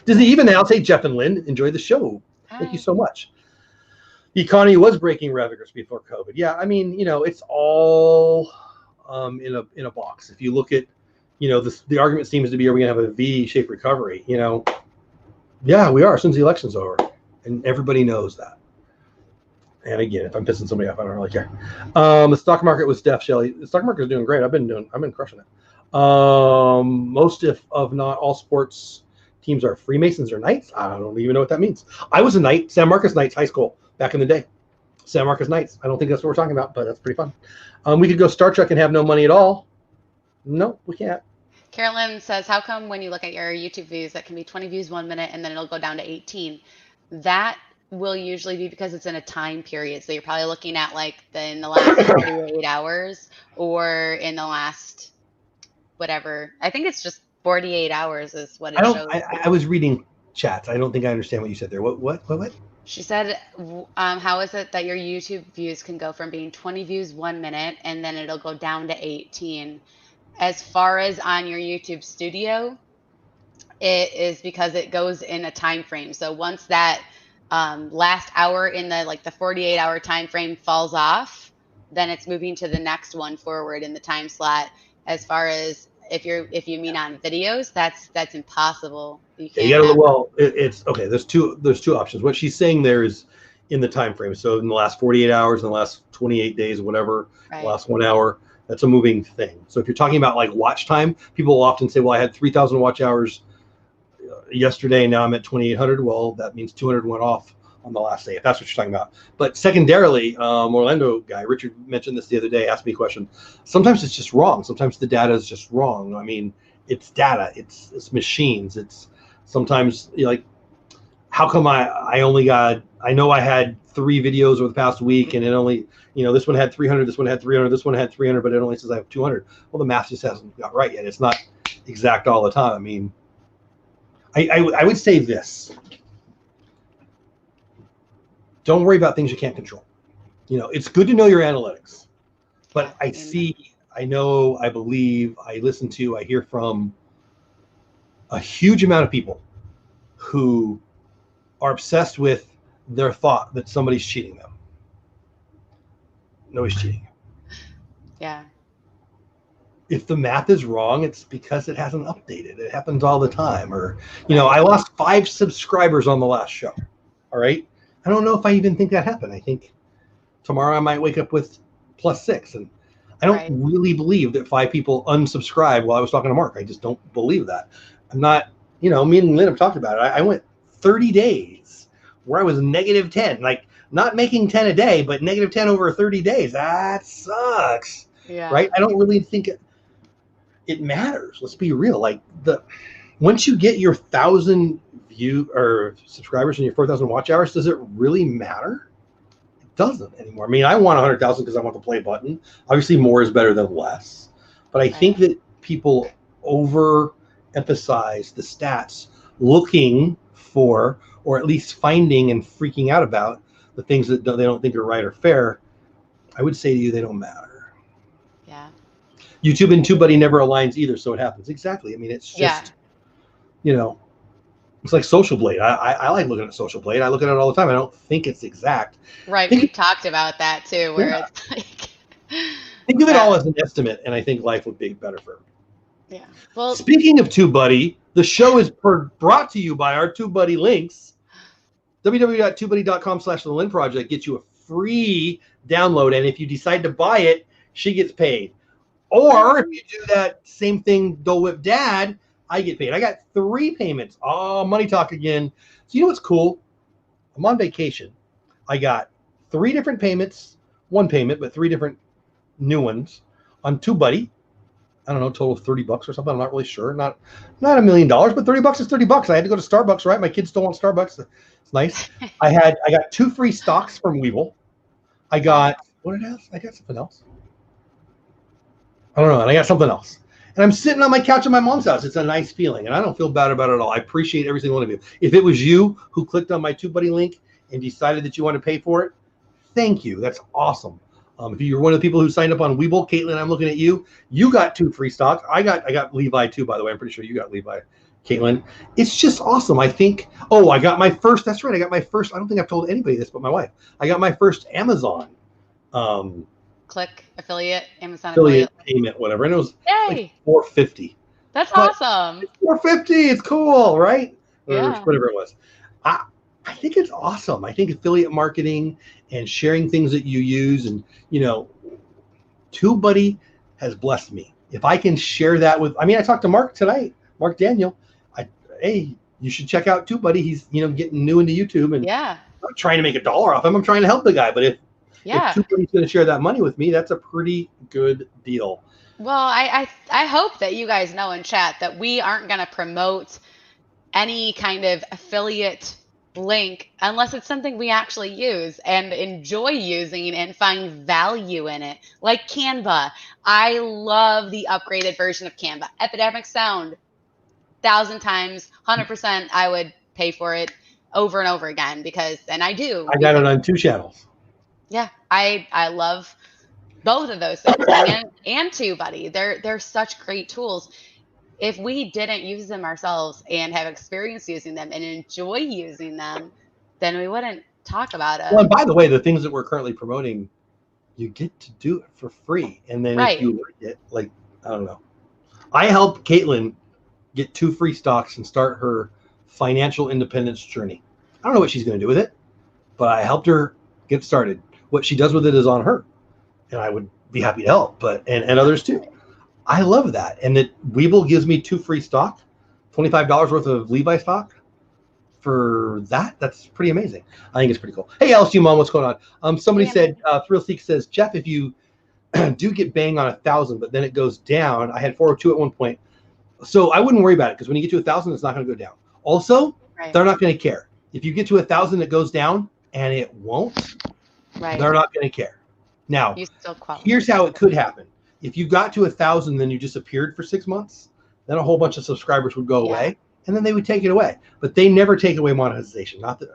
Does he even now say, Jeff and Lynn, enjoy the show? Thank you so much. The economy was breaking records before COVID. Yeah, I mean, it's all in a box. If you look at, the argument seems to be, are we going to have a V-shaped recovery? Yeah, we are, as soon as the election's over. And everybody knows that. And again, if I'm pissing somebody off, I don't really care. The stock market was deaf, Shelly. The stock market is doing great. I've been crushing it. Most, if not all, sports teams are Freemasons or Knights. I don't even know what that means. I was a Knight, San Marcos Knights High School back in the day. San Marcos Knights. I don't think that's what we're talking about, but that's pretty fun. We could go Star Trek and have no money at all. No, we can't. Carolyn says, how come when you look at your YouTube views, that can be 20 views 1 minute and then it'll go down to 18? That will usually be because it's in a time period. So you're probably looking at in the last 48 hours or in the last whatever. I think it's just 48 hours is what it shows. I was reading chats. I don't think I understand what you said there. What? She said, how is it that your YouTube views can go from being 20 views 1 minute and then it'll go down to 18? As far as on your YouTube studio, it is because it goes in a time frame. So once that last hour in the 48-hour time frame falls off, then it's moving to the next one forward in the time slot. As far as if you mean on videos, that's impossible. You can't. It's okay. There's two options. What she's saying there is in the time frame. So in the last 48 hours, in the last 28 days, whatever, right. The last 1 hour, that's a moving thing. So if you're talking about watch time, people will often say, well, I had 3,000 watch hours yesterday, now I'm at 2,800. Well, that means 200 went off on the last day, if that's what you're talking about. But secondarily, Orlando guy, Richard mentioned this the other day, asked me a question. Sometimes it's just wrong. Sometimes the data is just wrong. I mean, it's data, it's machines. It's sometimes like, how come I only got, I know I had 3 videos over the past week and it only, this one had 300, this one had 300, this one had 300, but it only says I have 200. Well, the math just hasn't got right yet. It's not exact all the time. I mean, I would say this. Don't worry about things you can't control. It's good to know your analytics, but I see, I know, I believe, I listen to, I hear from a huge amount of people who are obsessed with their thought that somebody's cheating them. Nobody's cheating. Yeah. If the math is wrong, it's because it hasn't updated. It happens all the time. Or, I lost 5 subscribers on the last show. All right. I don't know if I even think that happened. I think tomorrow I might wake up with +6. And I don't really believe that 5 people unsubscribed while I was talking to Mark. I just don't believe that. I'm not, me and Lynn have talked about it. I went 30 days where I was -10, like not making 10 a day, but -10 over 30 days. That sucks. Yeah. Right. I don't really think it matters. Let's be real. Like once you get your 1,000 view or subscribers and your 4,000 watch hours, does it really matter? It doesn't anymore. I mean, I want 100,000 because I want the play button. Obviously, more is better than less. But I think that people overemphasize the stats, looking for, or at least finding and freaking out about the things that they don't think are right or fair. I would say to you, they don't matter. Yeah. YouTube and TubeBuddy never aligns either, so it happens. Exactly. I mean, it's just, it's like Social Blade. I like looking at Social Blade. I look at it all the time. I don't think it's exact. Right. We've talked about that too, where it's like. Think of it all as an estimate, and I think life would be better for everyone. Yeah. Well, speaking of TubeBuddy, the show is brought to you by our TubeBuddy links. www.tubebuddy.com/the Lynn Project gets you a free download, and if you decide to buy it, she gets paid. Or if you do that same thing, Dole Whip Dad, I get paid. I got 3 payments. Oh, money talk again. So you know what's cool? I'm on vacation. I got 3 different payments, 1 payment, but 3 different new ones on TubeBuddy. I don't know, total of $30 or something. I'm not really sure. Not $1 million, but $30 is $30. I had to go to Starbucks, right? My kids still want Starbucks. It's nice. I got 2 free stocks from Weeble. I got, what did I have? I got something else. I don't know. And I got something else. And I'm sitting on my couch at my mom's house. It's a nice feeling, and I don't feel bad about it at all. I appreciate every single one of you. If it was you who clicked on my TubeBuddy link and decided that you want to pay for it, thank you. That's awesome. If you're one of the people who signed up on Weeble, Caitlin, I'm looking at you. You got 2 free stocks. I got Levi too, by the way. I'm pretty sure you got Levi, Caitlin. It's just awesome. I think. Oh, I got my first. That's right. I got my first. I don't think I've told anybody this, but my wife. I got my first Amazon. Click Affiliate Affiliate payment, whatever, and it was like $4.50. That's awesome. $4.50. It's cool, right? Yeah. Or whatever it was. I think it's awesome. I think affiliate marketing and sharing things that you use, and TubeBuddy has blessed me. If I can share that with, I talked to Mark tonight, Mark Daniel. Hey, you should check out TubeBuddy. He's getting new into YouTube, and I'm not trying to make $1 off him. I'm trying to help the guy. But if TubeBuddy's going to share that money with me, that's a pretty good deal. Well, I hope that you guys know in chat that we aren't going to promote any kind of affiliate link unless it's something we actually use and enjoy using and find value in it. Like Canva. I love the upgraded version of Canva. Epidemic Sound. 1,000 times, 100%, I would pay for it over and over again and I do. I got it on 2 channels. Yeah, I love both of those things and TubeBuddy. They're such great tools. If we didn't use them ourselves and have experience using them and enjoy using them, then we wouldn't talk about it. Well, and by the way, the things that we're currently promoting, you get to do it for free. And then if you get, like, I don't know. I helped Caitlin get 2 free stocks and start her financial independence journey. I don't know what she's going to do with it, but I helped her get started. What she does with it is on her, and I would be happy to help, and others too. I love that. And that Weeble gives me 2 free stock $25 worth of Levi stock for that. That's pretty amazing. I think it's pretty cool. Hey, LSU mom, what's going on? Somebody said, Thrill Seek says, Jeff, if you do get bang on 1,000, but then it goes down. I had 402 at one point. So I wouldn't worry about it because when you get to 1,000, it's not going to go down. Also, they're not going to care. If you get to 1,000, it goes down, and it won't. They're not going to care. Now, here's how it could happen. If you got to 1,000, then you disappeared for 6 months, then a whole bunch of subscribers would go away, and then they would take it away. But they never take away monetization. Not that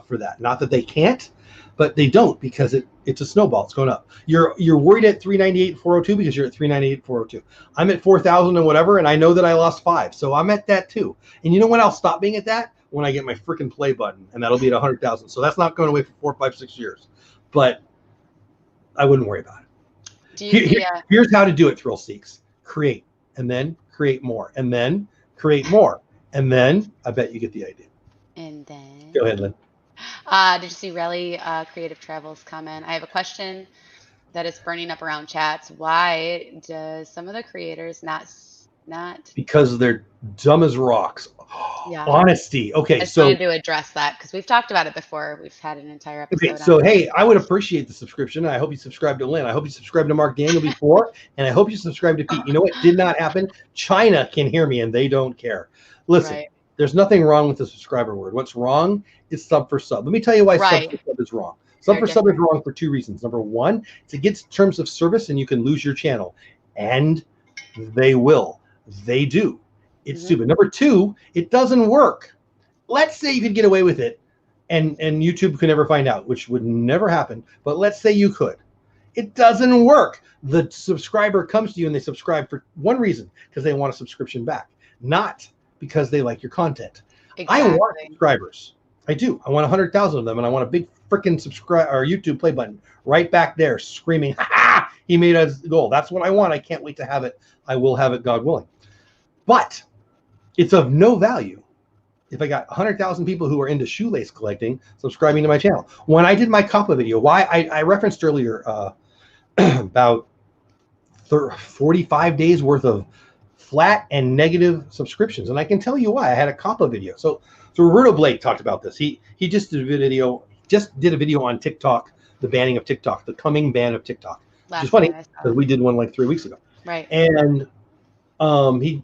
for that. Not that they can't, but they don't because it's a snowball. It's going up. You're worried at 398 402 because you're at 398 402. I'm at 4,000 and whatever, and I know that I lost 5, so I'm at that too. And you know when I'll stop being at that? When I get my freaking play button, and that'll be at 100,000. So that's not going away for 4, 5, 6 years. But I wouldn't worry about it. Here's how to do it, Thrill Seeks. Create, and then create more, and then create more, and then I bet you get the idea. And then go ahead, Lynn. Did you see Relly Creative Travels comment? I have a question that is burning up around chats. Why does some of the creators not because they're dumb as rocks. Yeah. Honesty. Okay, I just wanted to address that because we've talked about it before. We've had an entire episode. Okay, so hey, I would appreciate the subscription. I hope you subscribe to Lynn. I hope you subscribe to Mark Daniel before, and I hope you subscribe to Pete. You know what did not happen? China can hear me, and they don't care. Listen, there's nothing wrong with the subscriber word. What's wrong is sub for sub. Let me tell you why sub for sub is wrong. Sub for sub is wrong for 2 reasons. Number one, it's against terms of service, and you can lose your channel, and they will. They do. It's stupid. Number 2, it doesn't work. Let's say you could get away with it and YouTube could never find out, which would never happen. But let's say you could. It doesn't work. The subscriber comes to you and they subscribe for one reason, because they want a subscription back, not because they like your content. Exactly. I want subscribers. I do. I want 100,000 of them, and I want a big freaking subscribe or YouTube play button right back there screaming, ha, he made a goal. That's what I want. I can't wait to have it. I will have it, God willing. But it's of no value if I got 100,000 people who are into shoelace collecting subscribing to my channel. When I did my COPPA video, why I referenced earlier about 45 days worth of flat and negative subscriptions, and I can tell you why. I had a COPPA video. So Roberto Blake talked about this. He just did a video on TikTok, the banning of TikTok, the coming ban of TikTok. Which is funny because we did one like 3 weeks ago. Right. And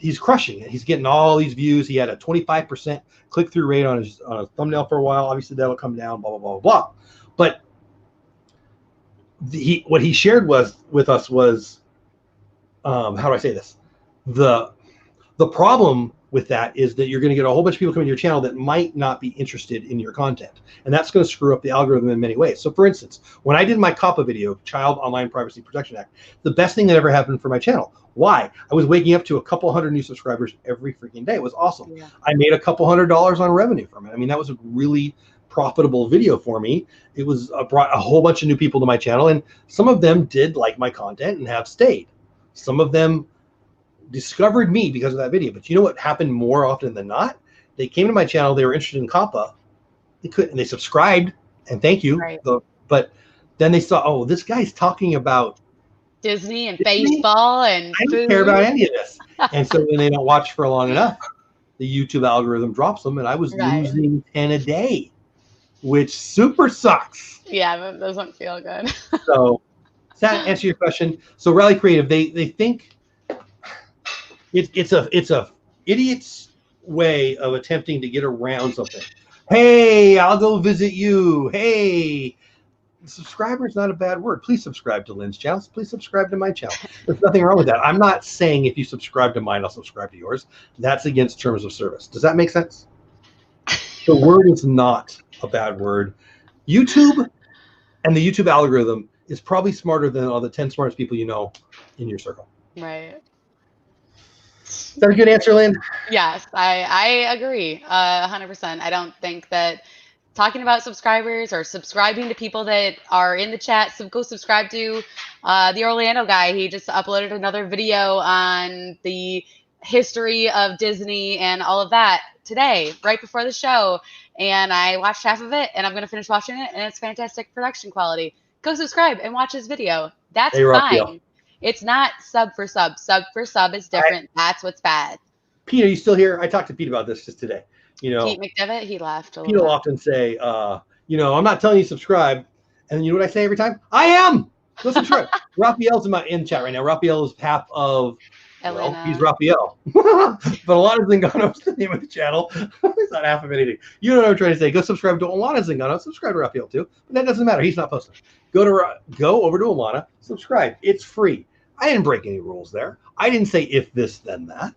he's crushing it. He's getting all these views. He had a 25% click-through rate on his thumbnail for a while. Obviously, that'll come down, blah, blah, blah, blah. But what he shared with us was, how do I say this? The problem with that is that you're going to get a whole bunch of people coming to your channel that might not be interested in your content. And that's going to screw up the algorithm in many ways. So for instance, when I did my COPPA video, Child Online Privacy Protection Act, the best thing that ever happened for my channel. Why? I was waking up to a couple hundred new subscribers every freaking day. It was awesome. Yeah. I made a couple $100 on revenue from it. I mean, that was a really profitable video for me. It was brought a whole bunch of new people to my channel, and some of them did like my content and have stayed. Some of them discovered me because of that video. But you know what happened more often than not? They came to my channel, they were interested in COPPA, they subscribed, and thank you. Right. But then they saw, oh, this guy's talking about Disney and baseball and I don't care about any of this. And so when they don't watch for long enough, the YouTube algorithm drops them, and I was losing 10 a day, which super sucks. Yeah, that doesn't feel good. So does that answer your question? So Rally Creative, they think it's a idiot's way of attempting to get around something. Hey, I'll go visit you. Hey, subscriber is not a bad word. Please subscribe to Lynn's channel. Please subscribe to my channel. There's nothing wrong with that. I'm not saying if you subscribe to mine, I'll subscribe to yours. That's against terms of service. Does that make sense? The word is not a bad word. YouTube and the YouTube algorithm is probably smarter than all the 10 smartest people you know in your circle. Right. Is that a good answer, Lynn? Yes, I agree 100%. I don't think that talking about subscribers or subscribing to people that are in the chat, so go subscribe to the Orlando guy. He just uploaded another video on the history of Disney and all of that today, right before the show. And I watched half of it, and I'm going to finish watching it, and it's fantastic production quality. Go subscribe and watch his video. That's fine. It's not sub for sub. Sub for sub is different. That's what's bad. Pete, are you still here? I talked to Pete about this just today. You know, Pete McDevitt, he laughed a Pete little will bit. often say, you know, I'm not telling you subscribe. And you know what I say every time? I am. Go subscribe. Raphael's in chat right now. Raphael is half of, well, he's Raphael. But Alana Zingano is the name of the channel. He's not half of anything. You know what I'm trying to say. Go subscribe to Alana Zingano. Subscribe to Raphael too. But that doesn't matter. He's not posting. Go over to Alana. Subscribe. It's free. I didn't break any rules there. I didn't say if this, then that.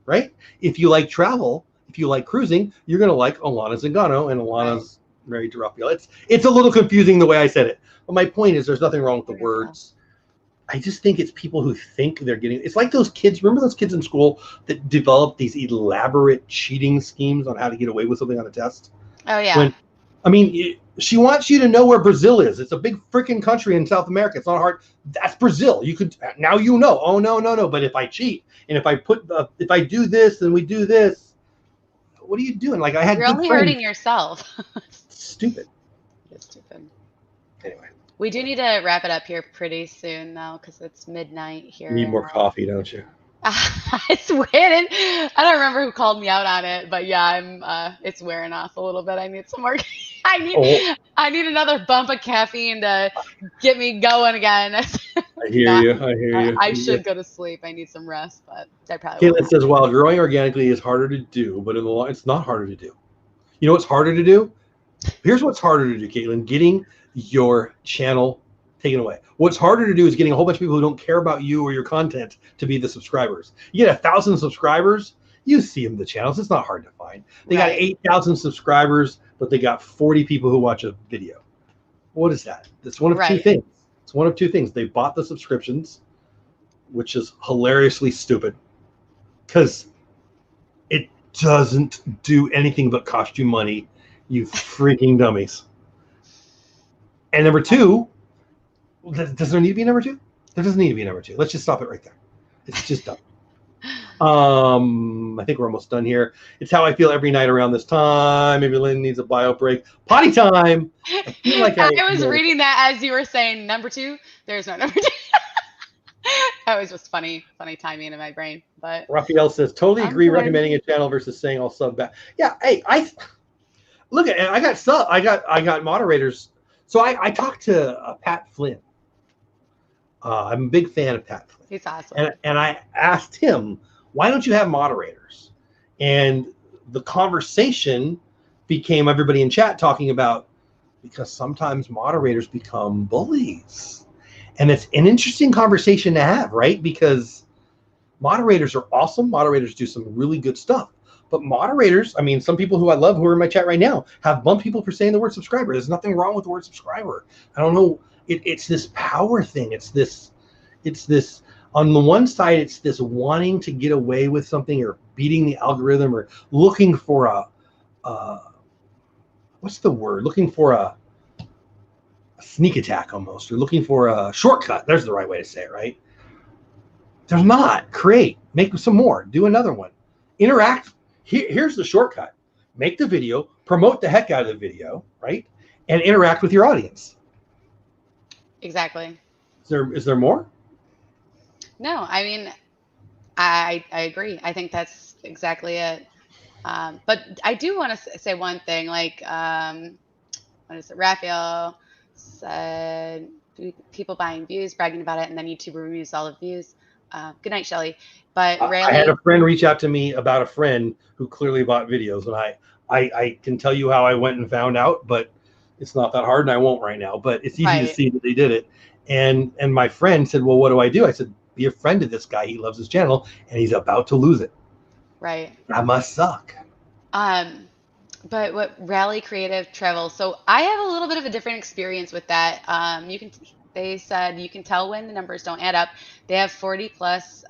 Right? If you like travel, if you like cruising, you're going to like Alana Zingano, and Alana's married to Raphael. It's a little confusing the way I said it. But my point is there's nothing wrong with the words. I just think it's people who think they're getting, it's like those kids, remember those kids in school that developed these elaborate cheating schemes on how to get away with something on a test? Oh, yeah. She wants you to know where Brazil is. It's a big freaking country in South America. It's not hard. That's Brazil. You could, now you know. Oh, no. But if I cheat and if I do this and we do this, what are you doing? Like I had You're only hurting yourself. Stupid. It's stupid. Anyway. We do need to wrap it up here pretty soon, though, because it's midnight here. You need more coffee, don't you? It's weird. I don't remember who called me out on it, but yeah, I'm. It's wearing off a little bit. I need some more. I need another bump of caffeine to get me going again. I hear you. I should go to sleep. I need some rest, but I probably. Caitlin says, "While growing organically is harder to do, but in the long, it's not harder to do. You know what's harder to do? Here's what's harder to do, Caitlin: getting your channel taken away. What's harder to do is getting a whole bunch of people who don't care about you or your content to be the subscribers. You get 1,000 subscribers, you see them in the channels. It's not hard to find. They got 8,000 subscribers, but they got 40 people who watch a video. What is that? It's one of two things. It's one of two things. They bought the subscriptions, which is hilariously stupid because it doesn't do anything but cost you money, you freaking dummies. And number two, does there need to be a number two? There doesn't need to be a number two. Let's just stop it right there. It's just dumb. I think we're almost done here. It's how I feel every night around this time. Maybe Lynn needs a bio break. Potty time. I feel like I was reading that as you were saying number two. There's no number two. That was just funny timing in my brain. But Raphael says, totally agree recommending a channel versus saying I'll sub back. Yeah, hey, I got moderators. So I talked to Pat Flynn. I'm a big fan of Pat Flynn. He's awesome. And I asked him, why don't you have moderators? And the conversation became everybody in chat talking about, because sometimes moderators become bullies. And it's an interesting conversation to have, right? Because moderators are awesome. Moderators do some really good stuff. But moderators, I mean, some people who I love who are in my chat right now have bumped people for saying the word subscriber. There's nothing wrong with the word subscriber. I don't know. It's this power thing. It's this, on the one side, it's this wanting to get away with something or beating the algorithm or looking for what's the word? Looking for a sneak attack almost, or looking for a shortcut. There's the right way to say it, right? There's not. Create. Make some more. Do another one. Interact. Here's the shortcut. Make the video, promote the heck out of the video, right? And interact with your audience. Exactly. Is there more? No, I mean, I agree. I think that's exactly it. But I do want to say one thing, like, what is it? Raphael said, people buying views, bragging about it, and then YouTube removes all the views. Good night, Shelly. But I had a friend reach out to me about a friend who clearly bought videos, and I can tell you how I went and found out, but it's not that hard, and I won't right now. But it's easy to see that they did it. And my friend said, "Well, what do I do?" I said, "Be a friend to this guy. He loves his channel, and he's about to lose it." Right. That must suck. But what Rally Creative Travel? So I have a little bit of a different experience with that. They said you can tell when the numbers don't add up. They have 40 plus,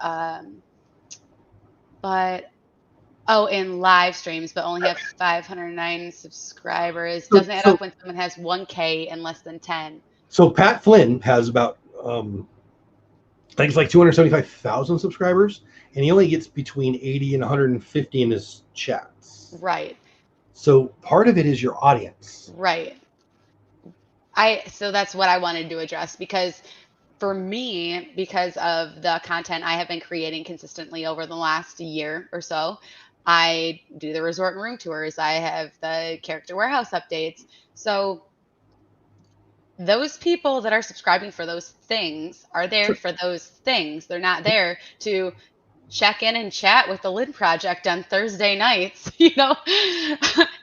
in live streams, but only have 509 subscribers. Doesn't add up when someone has 1K and less than 10. So Pat Flynn has about, I think it's like 275,000 subscribers, and he only gets between 80 and 150 in his chats. Right. So part of it is your audience. Right. So that's what I wanted to address, because for me, because of the content I have been creating consistently over the last year or so, I do the resort and room tours. I have the character warehouse updates. So those people that are subscribing for those things are there Sure. for those things. They're not there to check in and chat with the Lynn Project on Thursday nights,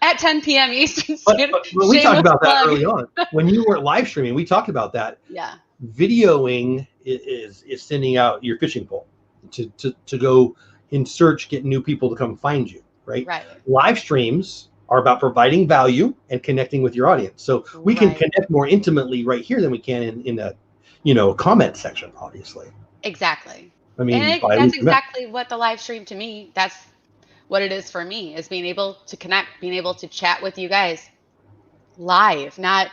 at 10 p.m. Eastern Standard. But when we talked Shameless about that plug. early on, when you weren't live streaming, we talked about that. Yeah. Videoing is sending out your fishing pole to go in search, get new people to come find you, right? Right. Live streams are about providing value and connecting with your audience. So we can connect more intimately right here than we can in a comment section, obviously. Exactly. I mean, And that's exactly what the live stream to me, that's what it is for me, is being able to connect, being able to chat with you guys live, not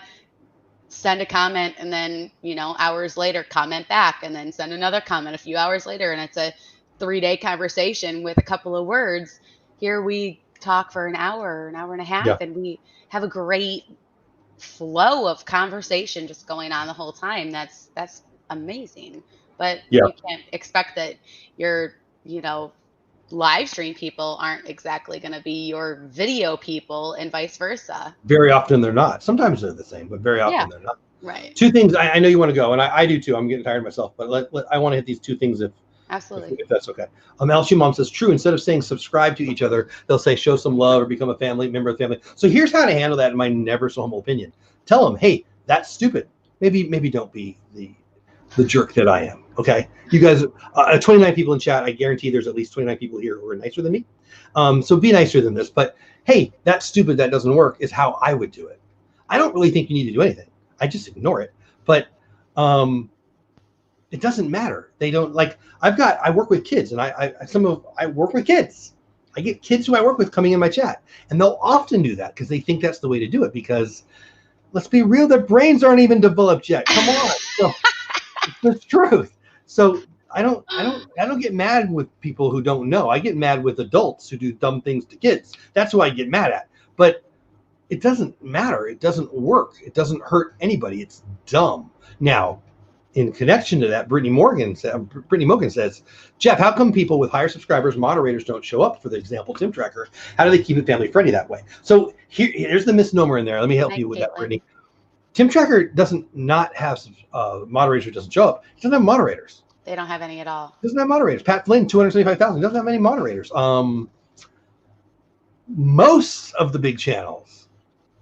send a comment and then, hours later comment back and then send another comment a few hours later. And it's a 3-day conversation with a couple of words. Here we talk for an hour and a half, and we have a great flow of conversation just going on the whole time. That's amazing. But you can't expect that your, live stream people aren't exactly going to be your video people and vice versa. Very often they're not. Sometimes they're the same, but very often they're not. Right. Two things. I know you want to go, and I do too. I'm getting tired of myself, but I want to hit these two things Absolutely. if that's okay. LC Mom says, true. Instead of saying subscribe to each other, they'll say show some love or become a family member of the family. So here's how to handle that in my never so humble opinion. Tell them, hey, that's stupid. Maybe don't be the jerk that I am. Okay, you guys, 29 people in chat. I guarantee there's at least 29 people here who are nicer than me. So be nicer than this. But hey, that's stupid. That doesn't work. Is how I would do it. I don't really think you need to do anything. I just ignore it. But it doesn't matter. They don't like. I work with kids, and I work with kids. I get kids who I work with coming in my chat, and they'll often do that because they think that's the way to do it. Because let's be real, their brains aren't even developed yet. Come on, so, it's the truth. So I don't get mad with people who don't know. I get mad with adults who do dumb things to kids. That's who I get mad at. But it doesn't matter. It doesn't work. It doesn't hurt anybody. It's dumb. Now, in connection to that, Brittany Morgan says, Jeff, how come people with higher subscribers, moderators don't show up for the example Tim Tracker? How do they keep it family friendly that way? So here's the misnomer in there. Let me help you with that, Brittany. Tim Tracker doesn't not have moderators who doesn't show up. He doesn't have moderators. They don't have any at all. Doesn't have moderators. Pat Flynn, 275,000. Doesn't have any moderators. Most of the big channels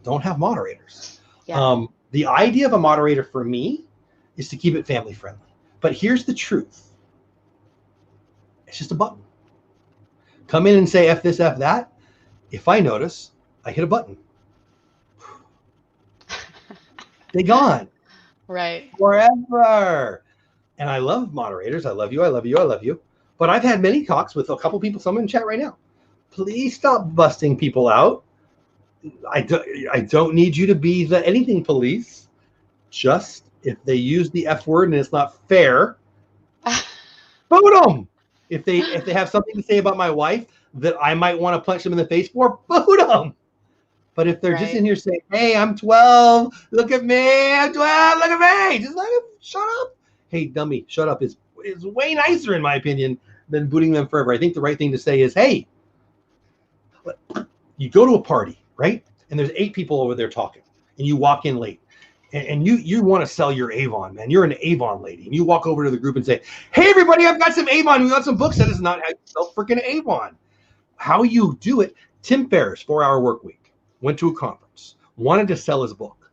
don't have moderators. Yeah. The idea of a moderator for me is to keep it family friendly. But here's the truth. It's just a button. Come in and say F this, F that. If I notice, I hit a button. They gone. Right. Forever. And I love moderators. I love you. I love you. I love you. But I've had many talks with a couple people, someone in chat right now. Please stop busting people out. I don't need you to be the anything police. Just if they use the F word and it's not fair, boot them. If they have something to say about my wife that I might want to punch them in the face for, boot them. But if they're just in here saying, hey, I'm 12, look at me, I'm 12, look at me, just let them shut up. Hey, dummy, shut up is way nicer, in my opinion, than booting them forever. I think the right thing to say is, hey, you go to a party, right? And there's 8 people over there talking, and you walk in late. And you want to sell your Avon, man. You're an Avon lady. And you walk over to the group and say, hey, everybody, I've got some Avon. We got some books. That is not how you sell freaking Avon. How you do it. Tim Ferriss, 4-Hour Workweek, went to a conference, wanted to sell his book.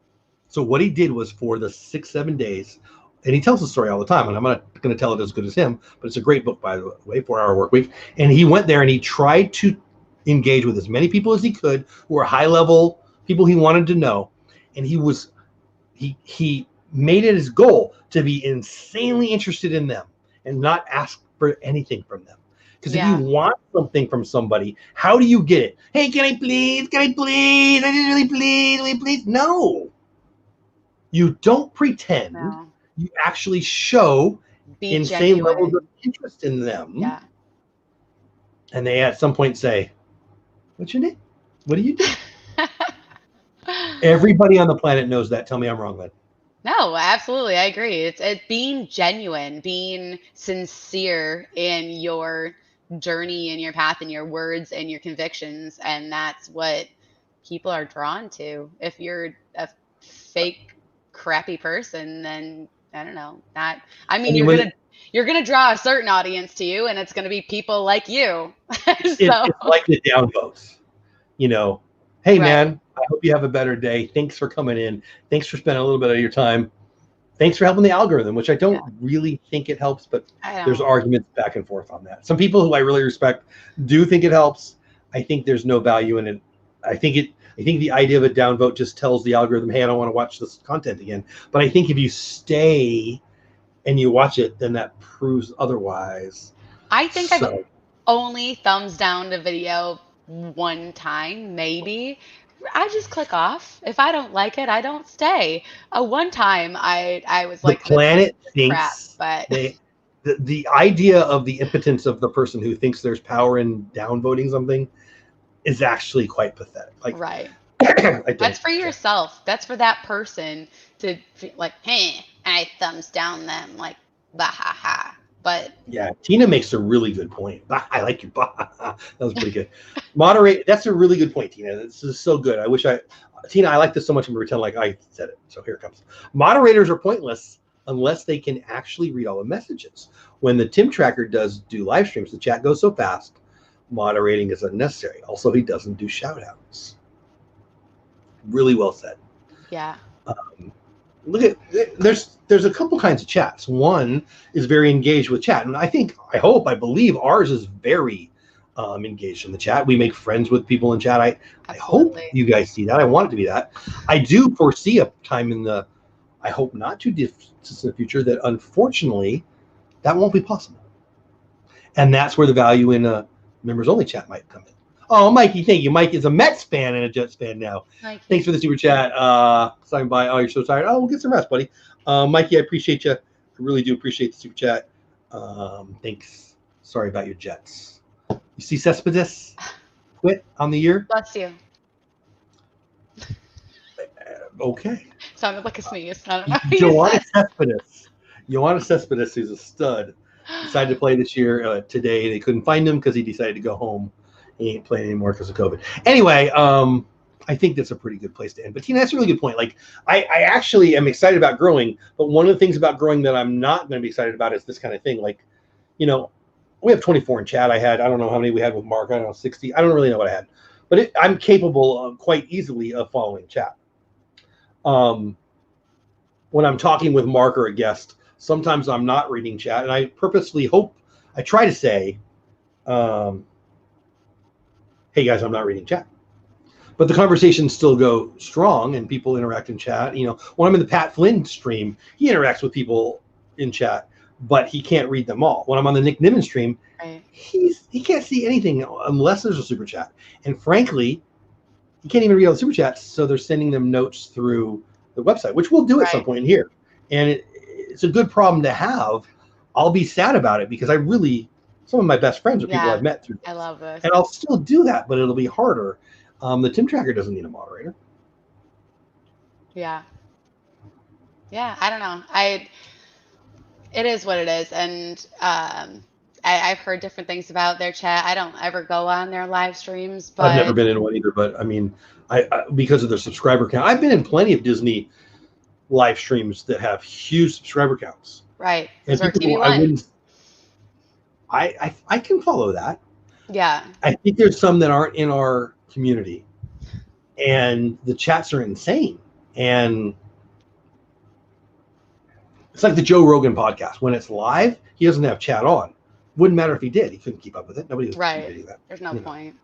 So what he did was for the 6-7 days, and he tells the story all the time, and I'm not going to tell it as good as him, but it's a great book, by the way, 4-Hour Workweek. And he went there and he tried to engage with as many people as he could who were high-level people he wanted to know. And he made it his goal to be insanely interested in them and not ask for anything from them. Because if you want something from somebody, how do you get it? Hey, can I please? Can I please? I just really please. Will you please? No. You don't pretend. No. You actually show insane levels of interest in them. Yeah. And they at some point say, what's your name? What do you do? Everybody on the planet knows that. Tell me I'm wrong, Lynn. No, absolutely. I agree. It's being genuine, being sincere in your journey and your path and your words and your convictions. And that's what people are drawn to. If you're a fake, crappy person, then I don't know. Not, I I mean, mean, when you're gonna draw a certain audience to you, and it's gonna be people like you. So, it's like the downvotes, you know, hey right. man, I hope you have a better day. Thanks for coming in. Thanks for spending a little bit of your time. Thanks for helping the algorithm, which I Yeah, don't really think it helps, but I there's don't. arguments back and forth on that. Some people who I really respect do think it helps. I think there's no value in it. I think the idea of a downvote just tells the algorithm, hey, I don't want to watch this content again. But I think if you stay and you watch it, then that proves otherwise. I think I've So only thumbs down the video one time, maybe. I just click off. If I don't like it, I don't stay. One time I was the like, this is planet crap, thinks but the idea of the impotence of the person who thinks there's power in downvoting something is actually quite pathetic. Like right. I don't That's for get it. yourself. That's for that person to feel like, hey, I thumbs down them, like, bah ha ha. But Yeah, Tina makes a really good point. I like your that was pretty good. Moderate. That's a really good point, Tina. This is so good. I wish Tina, I like this so much. I'm gonna pretend like I said it. So here it comes. Moderators are pointless unless they can actually read all the messages. When the Tim Tracker does do live streams, the chat goes so fast. Moderating is unnecessary. Also, he doesn't do shout outs. Really well said. yeah, Look at there's a couple kinds of chats. One is very engaged with chat, and I believe ours is very engaged in the chat. We make friends with people in chat. I hope absolutely. you guys see that. I want it to be that. I do foresee a time in the I hope not too distant in the future that unfortunately that won't be possible, and that's where the value in a members only chat might come in. Oh, Mikey, thank you. Mike is a Mets fan and a Jets fan now. Mikey. Thanks for the super chat. Stopping by. Oh, you're so tired. Oh, we'll get some rest, buddy. Mikey, I appreciate you. I really do appreciate the super chat. Thanks. Sorry about your Jets. You see Cespedes quit on the year? Bless you. Okay. Sounded like a sneeze. I don't know what you Joanna said. Cespedes. Joanna Cespedes, who's a stud, decided to play this year. Today, they couldn't find him because he decided to go home. He ain't playing anymore because of COVID. Anyway, I think that's a pretty good place to end. But Tina, that's a really good point. Like, I actually am excited about growing, but one of the things about growing that I'm not going to be excited about is this kind of thing. Like, you know, we have 24 in chat. I don't know how many we had with Mark. I don't know, 60. I don't really know what I had, but I'm capable of quite easily of following chat. When I'm talking with Mark or a guest, sometimes I'm not reading chat, and I purposely I try to say, hey guys, I'm not reading chat. But the conversations still go strong and people interact in chat. You know, when I'm in the Pat Flynn stream, he interacts with people in chat, but he can't read them all. When I'm on the Nick Niven stream, Right. he can't see anything unless there's a super chat. And frankly, he can't even read all the super chats, so they're sending them notes through the website, which we'll do at some Right. point in here. And it's a good problem to have. I'll be sad about it because some of my best friends are people Yeah. I've met through this. I love this. And I'll still do that, but it'll be harder. The Tim Tracker doesn't need a moderator. Yeah. Yeah. I don't know. It is what it is. And I've heard different things about their chat. I don't ever go on their live streams, I've never but been in one either, but I mean, I because of their subscriber count, I've been in plenty of Disney live streams that have huge subscriber counts. right. And Resort people, TV One. I can follow that. Yeah. I think there's some that aren't in our community, and the chats are insane. And it's like the Joe Rogan podcast. When it's live, he doesn't have chat on. Wouldn't matter if he did. He couldn't keep up with it. Nobody was Right. doing that. There's no point.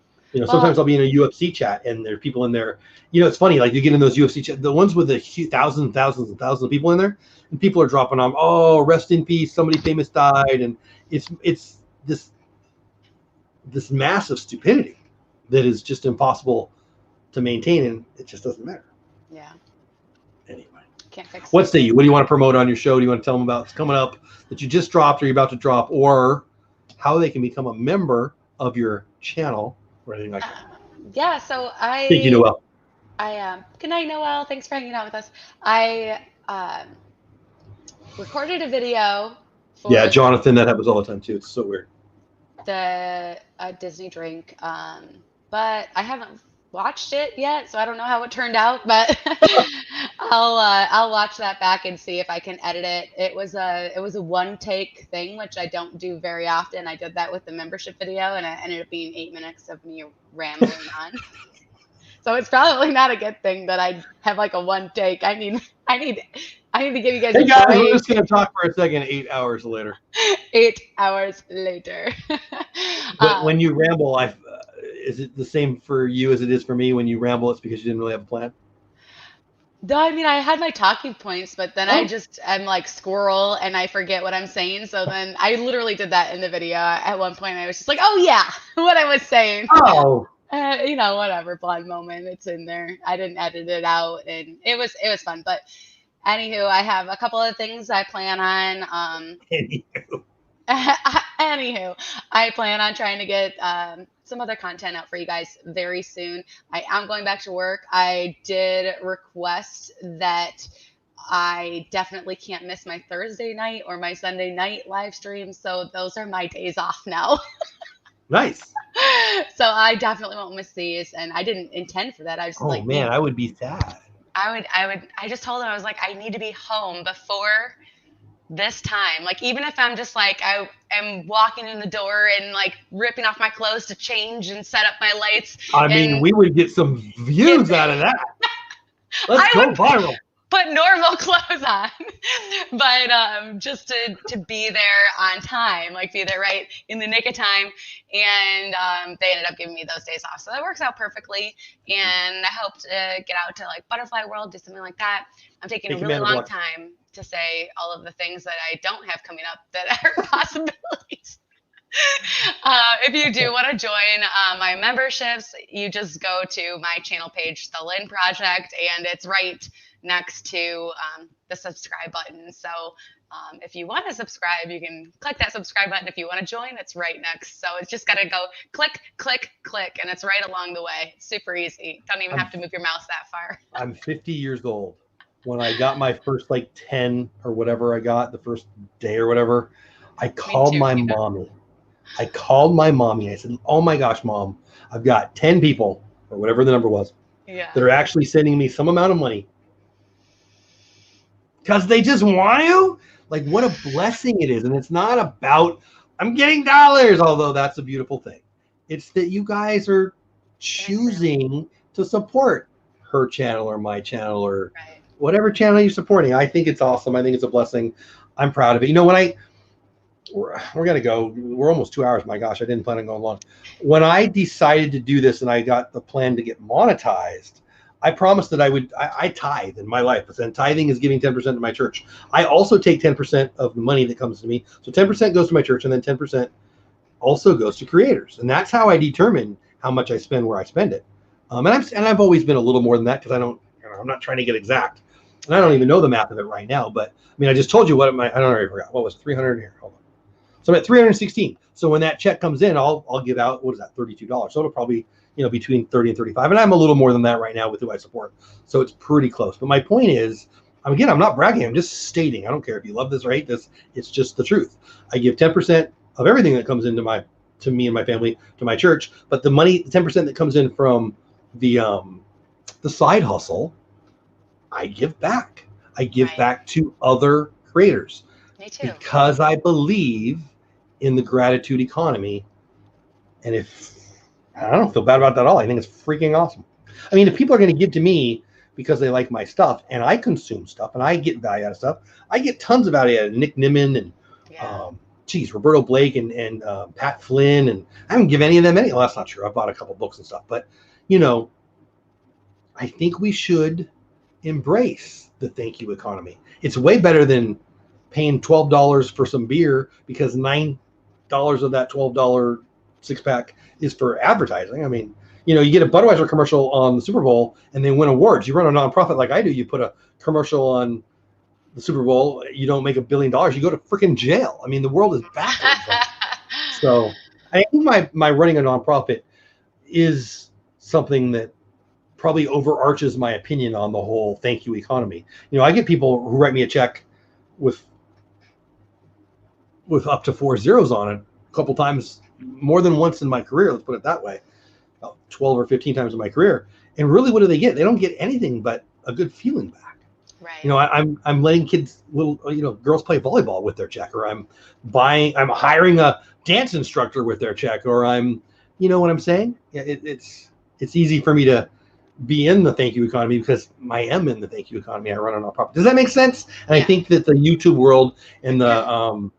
Sometimes I'll be in a UFC chat and there are people in there. It's funny. Like you get in those UFC chat, the ones with the thousands and thousands and thousands of people in there, and people are dropping on, oh, rest in peace, somebody famous died, and it's this massive stupidity that is just impossible to maintain, and it just doesn't matter. Yeah. Anyway, Can't fix what it. say you? What do you want to promote on your show? Do you want to tell them about what's coming up that you just dropped or you're about to drop, or how they can become a member of your channel or anything like that? Yeah. So Thank you, Noel. good night, Noel. Thanks for hanging out with us. I recorded a video for Yeah, Jonathan, that happens all the time too. It's so weird. the Disney drink, but I haven't watched it yet, so I don't know how it turned out. But I'll watch that back and see if I can edit it. It was a one take thing, which I don't do very often. I did that with the membership video, and it ended up being 8 minutes of me rambling on. So it's probably not a good thing that I have like a one take. I need to give you guys Hey a guys, break. we're just gonna talk for a second. 8 hours later. 8 hours later. But when you ramble, is it the same for you as it is for me? When you ramble, it's because you didn't really have a plan. No, I mean I had my talking points, but then I'm like squirrel and I forget what I'm saying. So then I literally did that in the video. At one point, I was just like, "Oh yeah, what I was saying." Oh. Whatever, blind moment. It's in there. I didn't edit it out, and it was fun. But anywho, I have a couple of things I plan on. Anywho, I plan on trying to get some other content out for you guys very soon. I am going back to work. I did request that I definitely can't miss my Thursday night or my Sunday night live stream. So those are my days off now. Nice. So I definitely won't miss these, and I didn't intend for that. I just I would be sad. I just told him, I was like, I need to be home before this time. Like, even if I'm just like, I am walking in the door and like ripping off my clothes to change and set up my lights. I mean, we would get some views out of that. Let's go viral. Put normal clothes on, but just to be there on time, like be there right in the nick of time. And they ended up giving me those days off, so that works out perfectly. And I hope to get out to like Butterfly World, do something like that. I'm taking a really long time to say all of the things that I don't have coming up that are possibilities. If you do want to join my memberships, you just go to my channel page, The Lynn Project, and it's right next to the subscribe button. So if you want to subscribe, you can click that subscribe button. If you want to join, it's right next. So it's just got to go click, click, click, and it's right along the way. It's super easy. Don't even have to move your mouse that far. I'm 50 years old. When I got my first 10 or whatever I got, the first day or whatever, I called my mommy. I said, "Oh my gosh, Mom, I've got 10 people or whatever the number was that are actually sending me some amount of money because they just want to." Like, what a blessing it is. And it's not about, I'm getting dollars, although that's a beautiful thing. It's that you guys are choosing to support her channel or my channel or whatever channel you're supporting. I think it's awesome. I think it's a blessing. I'm proud of it. When we're going to go, we're almost 2 hours. My gosh, I didn't plan on going long. When I decided to do this and I got the plan to get monetized, I promised that I tithe in my life. And tithing is giving 10% to my church. I also take 10% of the money that comes to me. So 10% goes to my church and then 10% also goes to creators. And that's how I determine how much I spend where I spend it. And I've always been a little more than that because I'm not trying to get exact. And I don't even know the math of it right now. But I mean, I just told you what I don't know. I forgot. What was 300 here? Hold on. So I'm at 316. So when that check comes in, I'll give out, what is that, $32. So it'll probably, between 30 and 35. And I'm a little more than that right now with who I support. So it's pretty close. But my point is, again, I'm not bragging. I'm just stating. I don't care if you love this or hate this. It's just the truth. I give 10% of everything that comes into to me and my family, to my church. But the money, the 10% that comes in from the side hustle, I give back. I give back to other creators. Me too. Because I believe in the gratitude economy. And I don't feel bad about that at all. I think it's freaking awesome. I mean, if people are going to give to me because they like my stuff and I consume stuff and I get value out of stuff, I get tons of value out of Nick Nimmin and Roberto Blake and Pat Flynn. And I haven't given any of them any. Well, that's not true. I bought a couple books and stuff. But, I think we should embrace the thank you economy. It's way better than paying $12 for some beer because $9 of that $12 six-pack is for advertising. I mean, you get a Budweiser commercial on the Super Bowl and they win awards. You run a nonprofit like I do, you put a commercial on the Super Bowl, you don't make $1 billion, you go to freaking jail. I mean, the world is backwards. So I think my running a nonprofit is something that probably overarches my opinion on the whole thank you economy. You know, I get people who write me a check with up to 4 zeros on it a couple times, more than once in my career. Let's put it that way, about 12 or 15 times in my career. And really, what do they get? They don't get anything but a good feeling back. Right. You know, I'm letting kids, girls play volleyball with their check, or I'm hiring a dance instructor with their check, or you know what I'm saying? Yeah, it's easy for me to be in the thank you economy because I am in the thank you economy. I run on nonprofit. Does that make sense? And I think that the YouTube world and the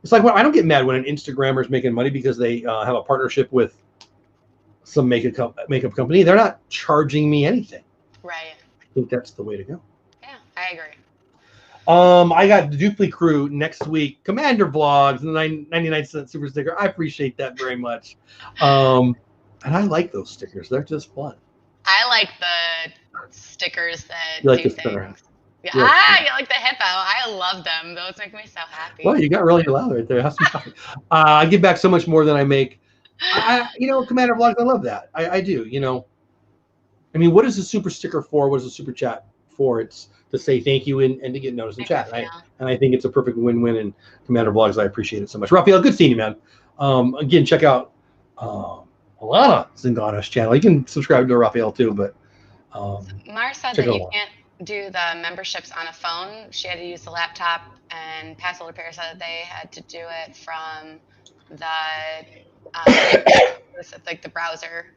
it's like, well, I don't get mad when an Instagrammer is making money because they have a partnership with some makeup company. They're not charging me anything. Right. I think that's the way to go. Yeah, I agree. I got the Dupli crew next week. Commander vlogs and the 99-cent super sticker. I appreciate that very much. And I like those stickers. They're just fun. I like the stickers that You like do the spinner. things. Yeah, you like the hippo. I love them. Those make me so happy. Well, you got really loud right there. Have some fun. I give back so much more than I make. Commander vlogs, I love that. I do. You know, I mean, what is a super sticker for? What is a super chat for? It's to say thank you and to get noticed in chat. And I think it's a perfect win-win. And Commander vlogs, I appreciate it so much. Raphael, good seeing you, man. Again, check out Alana Zingano's channel. You can subscribe to Raphael too, but Mar said that you can't do the memberships on a phone. She had to use the laptop, and Password Repair said that they had to do it from the like the browser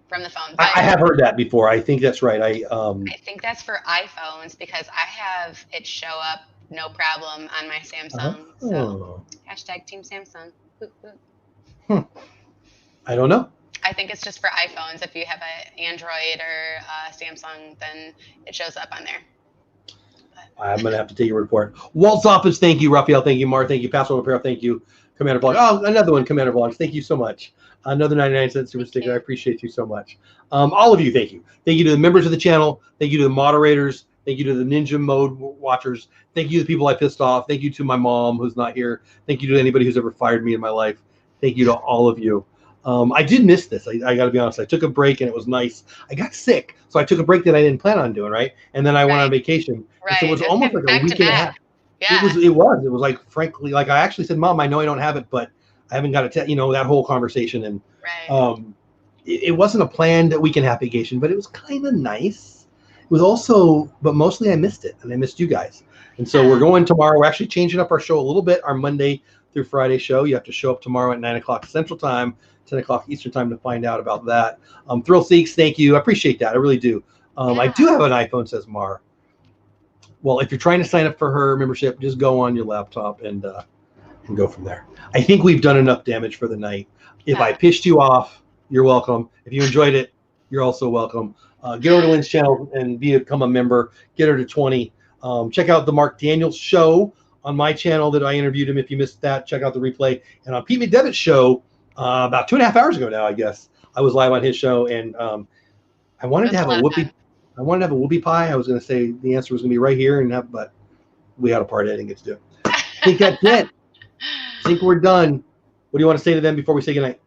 from the phone. But I have heard that before. I think that's right. I think that's for iPhones because I have it show up no problem on my Samsung. So hashtag Team Samsung. I don't know. I think it's just for iPhones. If you have an Android or Samsung, then it shows up on there. I'm going to have to take your report. Walt's Office, thank you. Raphael, thank you. Mar, thank you. Password Repair, thank you. Commander Vlog. Oh, another one, Commander Vlogs. Thank you so much. Another 99-cent super sticker. I appreciate you so much. All of you, thank you. Thank you to the members of the channel. Thank you to the moderators. Thank you to the Ninja Mode watchers. Thank you to the people I pissed off. Thank you to my mom who's not here. Thank you to anybody who's ever fired me in my life. Thank you to all of you. I did miss this. I got to be honest. I took a break and it was nice. I got sick, so I took a break that I didn't plan on doing, right? And then I went on vacation. Right. So it was almost like a week and a half. Yeah. It was like, frankly, like I actually said, Mom, I know I don't have it, but I haven't got to tell, that whole conversation. And it wasn't a planned week and a half vacation, but it was kind of nice. It was also, but mostly I missed it, and I missed you guys. And so we're going tomorrow. We're actually changing up our show a little bit, our Monday through Friday show. You have to show up tomorrow at 9 o'clock Central Time, 10 o'clock Eastern Time to find out about that. Thrill Seeks, thank you. I appreciate that. I really do. I do have an iPhone, says Mar. Well, if you're trying to sign up for her membership, just go on your laptop and go from there. I think we've done enough damage for the night. If I pissed you off, you're welcome. If you enjoyed it, you're also welcome. Get over to Lynn's channel and become a member. Get her to 20. Check out the Mark Daniels show on my channel that I interviewed him. If you missed that, check out the replay. And on Pete McDevitt's show, about 2.5 hours ago now, I guess, I was live on his show, and I wanted to have a whoopie. I wanted to have a whoopie pie. I was going to say the answer was going to be right here, but we had a party. I didn't get to do it. I think that's it. I think we're done. What do you want to say to them before we say goodnight?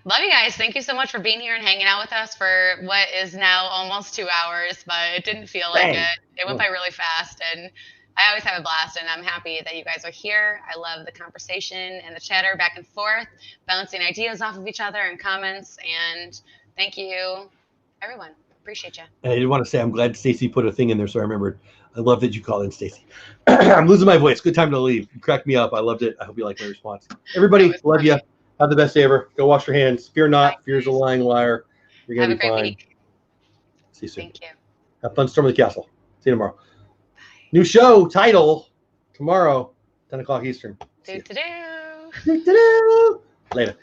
Love you guys. Thank you so much for being here and hanging out with us for what is now almost 2 hours, but it didn't feel like it. It went by really fast, and I always have a blast, and I'm happy that you guys are here. I love the conversation and the chatter back and forth, bouncing ideas off of each other and comments, and thank you, everyone. Appreciate you. And I did want to say I'm glad Stacy put a thing in there, so I remembered. I love that you called in, Stacy. I'm losing my voice. Good time to leave. You cracked me up. I loved it. I hope you like my response. Everybody, love you. Have the best day ever. Go wash your hands. Fear not. Fear is a lying liar. You're going to be fine. Have a great week. See you soon. Thank you. Have fun storming the castle. See you tomorrow. Bye. New show title tomorrow, 10 o'clock Eastern. Do-do-do. Later.